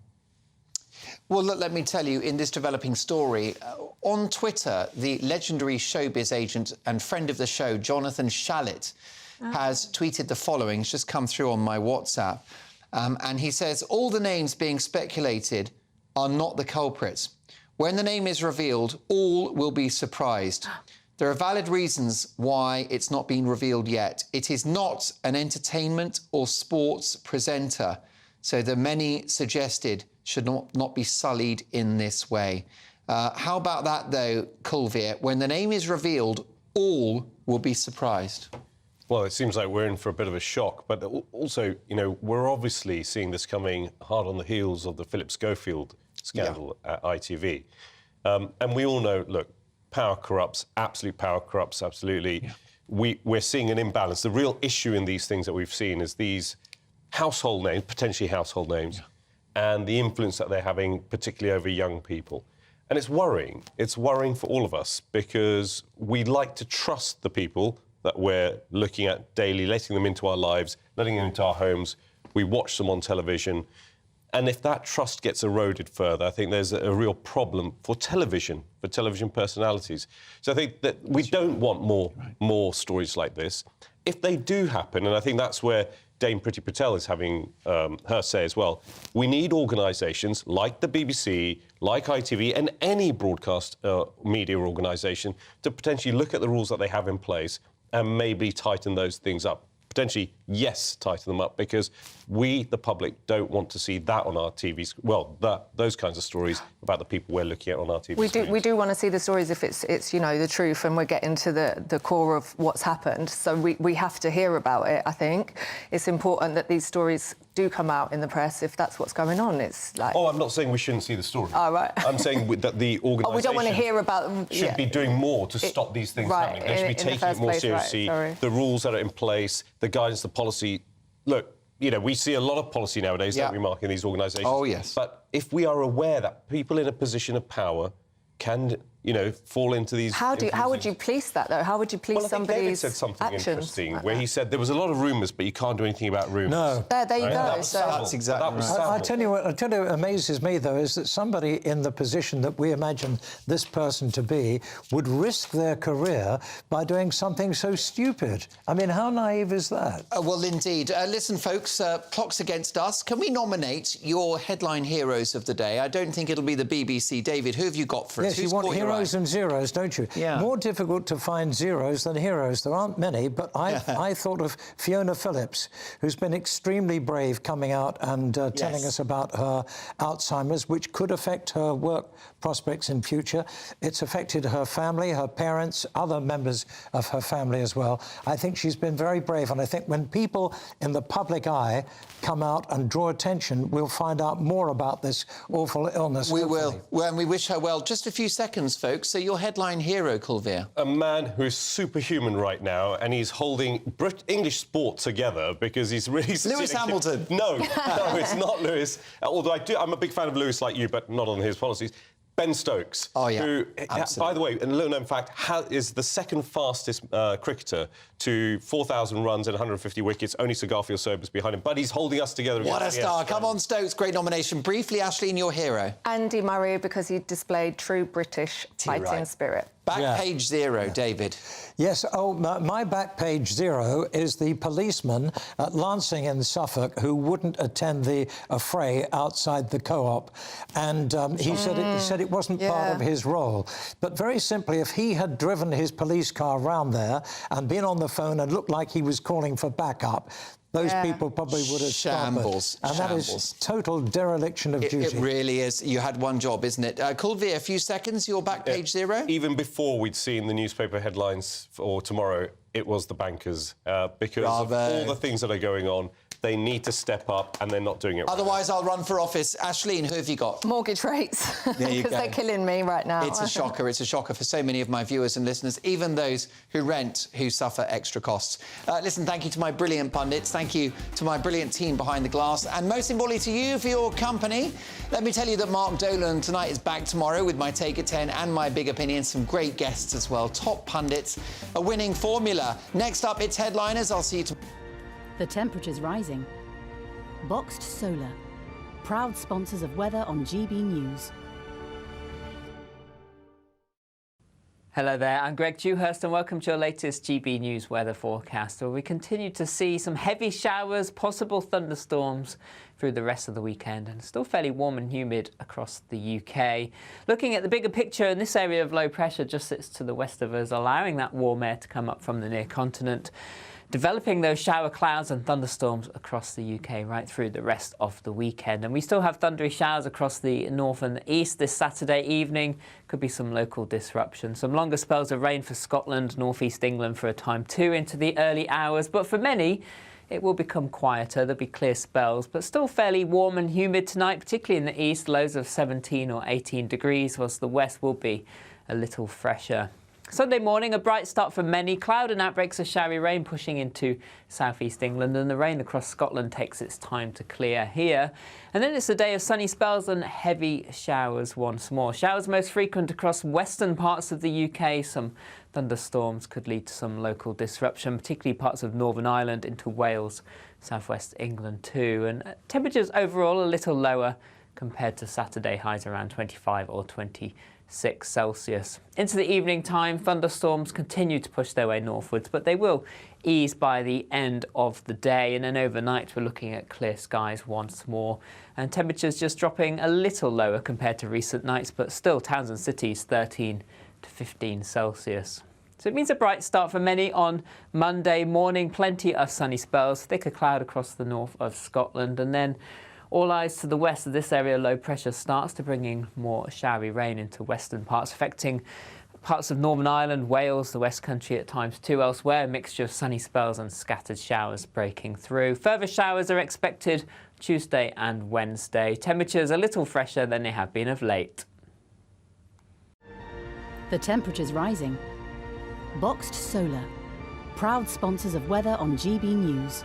Well, look, let me tell you, in this developing story, on Twitter, the legendary showbiz agent and friend of the show, Jonathan Shalit, has tweeted the following. It's just come through on my WhatsApp. And he says, all the names being speculated are not the culprits. When the name is revealed, all will be surprised. There are valid reasons why it's not been revealed yet. It is not an entertainment or sports presenter, so the many suggested should not be sullied in this way. How about that, though, Kulveer? When the name is revealed, all will be surprised. Well, it seems like we're in for a bit of a shock, but also, you know, we're obviously seeing this coming hard on the heels of the Philip Schofield scandal at ITV. And we all know, look, power corrupts, absolute power corrupts, absolutely. Yeah. We're seeing an imbalance. The real issue in these things that we've seen is these household names, potentially household names, and the influence that they're having, particularly over young people. And it's worrying. It's worrying for all of us because we like to trust the people that we're looking at daily, letting them into our lives, letting them into our homes. We watch them on television. And if that trust gets eroded further, I think there's a real problem for television personalities. So I think that we don't want more stories like this. If they do happen, and I think that's where Dame Priti Patel is having her say as well, we need organisations like the BBC, like ITV, and any broadcast media organisation to potentially look at the rules that they have in place and maybe tighten those things up. Potentially, yes, tighten them up, because we, the public, don't want to see that on our TVs. Well, those kinds of stories about the people we're looking at on our TV screens. We do want to see the stories if it's you know, the truth, and we're getting to the core of what's happened. So we have to hear about it, I think. It's important that these stories do come out in the press if that's what's going on. It's like... Oh, I'm not saying we shouldn't see the story. Oh, right. I'm saying that the organisation... Oh, we don't want to hear about... should be doing more to stop these things happening. They should be taking it more seriously. Right, the rules that are in place, the guidance, the policy. Look, you know, we see a lot of policy nowadays, don't we, Mark, in these organisations? Oh, yes. But if we are aware that people in a position of power can, you know, fall into these... How would you police that, though? How would you police somebody's David said something actions interesting, where he said there was a lot of rumours, but you can't do anything about rumours. No. There you go. That's exactly right. I tell you what amazes me, though, is that somebody in the position that we imagine this person to be would risk their career by doing something so stupid. I mean, how naive is that? Well, indeed. Listen, folks, clock's against us. Can we nominate your headline heroes of the day? I don't think it'll be the BBC. David, who have you got for us? Yes, you want heroes and zeros, don't you? Yeah. More difficult to find zeros than heroes. There aren't many, but I thought of Fiona Phillips, who's been extremely brave coming out and telling us about her Alzheimer's, which could affect her work prospects in future. It's affected her family, her parents, other members of her family as well. I think she's been very brave, and I think when people in the public eye come out and draw attention, we'll find out more about this awful illness. We will. Well, and we wish her well. Just a few seconds, folks. So your headline hero, Colville? A man who is superhuman right now, and he's holding English sport together because he's really... Lewis Hamilton. No, it's not Lewis. Although I'm a big fan of Lewis like you, but not on his policies. Ben Stokes, who, by the way, and a little known fact, is the second fastest cricketer to 4,000 runs and 150 wickets. Only Sir Garfield Sobers behind him, but he's holding us together. What a star. Come on, Stokes, great nomination. Briefly, Aisling, your hero. Andy Murray, because he displayed true British fighting spirit. Back page zero, David. Yes, my back page zero is the policeman at Lancing in Suffolk who wouldn't attend the affray outside the co-op, and he said it wasn't part of his role. But very simply, if he had driven his police car round there and been on the phone and looked like he was calling for backup, those people probably would have Shambles. And that is total dereliction of duty. It really is. You had one job, isn't it? Colville, a few seconds, your back page zero? Even before we'd seen the newspaper headlines for tomorrow, it was the bankers. Because of all the things that are going on, they need to step up, and they're not doing it right. Otherwise, I'll run for office. Aisling, who have you got? Mortgage rates, because they're killing me right now. It's a shocker. It's a shocker for so many of my viewers and listeners, even those who rent, who suffer extra costs. Listen, thank you to my brilliant pundits. Thank you to my brilliant team behind the glass. And most importantly to you for your company. Let me tell you that Mark Dolan tonight is back tomorrow with my Take at 10 and my Big Opinion. Some great guests as well. Top pundits. A winning formula. Next up, it's headliners. I'll see you tomorrow. The temperature's rising. Boxed Solar, proud sponsors of weather on GB News. Hello there, I'm Greg Dewhurst and welcome to your latest GB News weather forecast, where we continue to see some heavy showers, possible thunderstorms through the rest of the weekend, and still fairly warm and humid across the UK. Looking at the bigger picture, in this area of low pressure just sits to the west of us, allowing that warm air to come up from the near continent, developing those shower clouds and thunderstorms across the UK right through the rest of the weekend. And we still have thundery showers across the north and the east this Saturday evening. Could be some local disruption. Some longer spells of rain for Scotland, northeast England for a time too into the early hours. But for many, it will become quieter. There'll be clear spells, but still fairly warm and humid tonight, particularly in the east, lows of 17 or 18 degrees, whilst the west will be a little fresher. Sunday morning, a bright start for many. Cloud and outbreaks of showery rain pushing into southeast England, and the rain across Scotland takes its time to clear here. And then it's a day of sunny spells and heavy showers once more. Showers most frequent across western parts of the UK. Some thunderstorms could lead to some local disruption, particularly parts of Northern Ireland into Wales southwest England too. And temperatures overall a little lower compared to Saturday, highs around 25 or 26 Celsius. Into the evening time, thunderstorms continue to push their way northwards, but they will ease by the end of the day. And then overnight, we're looking at clear skies once more. And temperatures just dropping a little lower compared to recent nights, but still towns and cities 13 to 15 Celsius. So it means a bright start for many on Monday morning. Plenty of sunny spells, thicker cloud across the north of Scotland, and then all eyes to the west of this area. Low pressure starts to bring in more showery rain into western parts, affecting parts of Northern Ireland, Wales, the West Country at times too. Elsewhere, a mixture of sunny spells and scattered showers breaking through. Further showers are expected Tuesday and Wednesday. Temperatures a little fresher than they have been of late. The temperature's rising. Boxed Solar, proud sponsors of weather on GB News.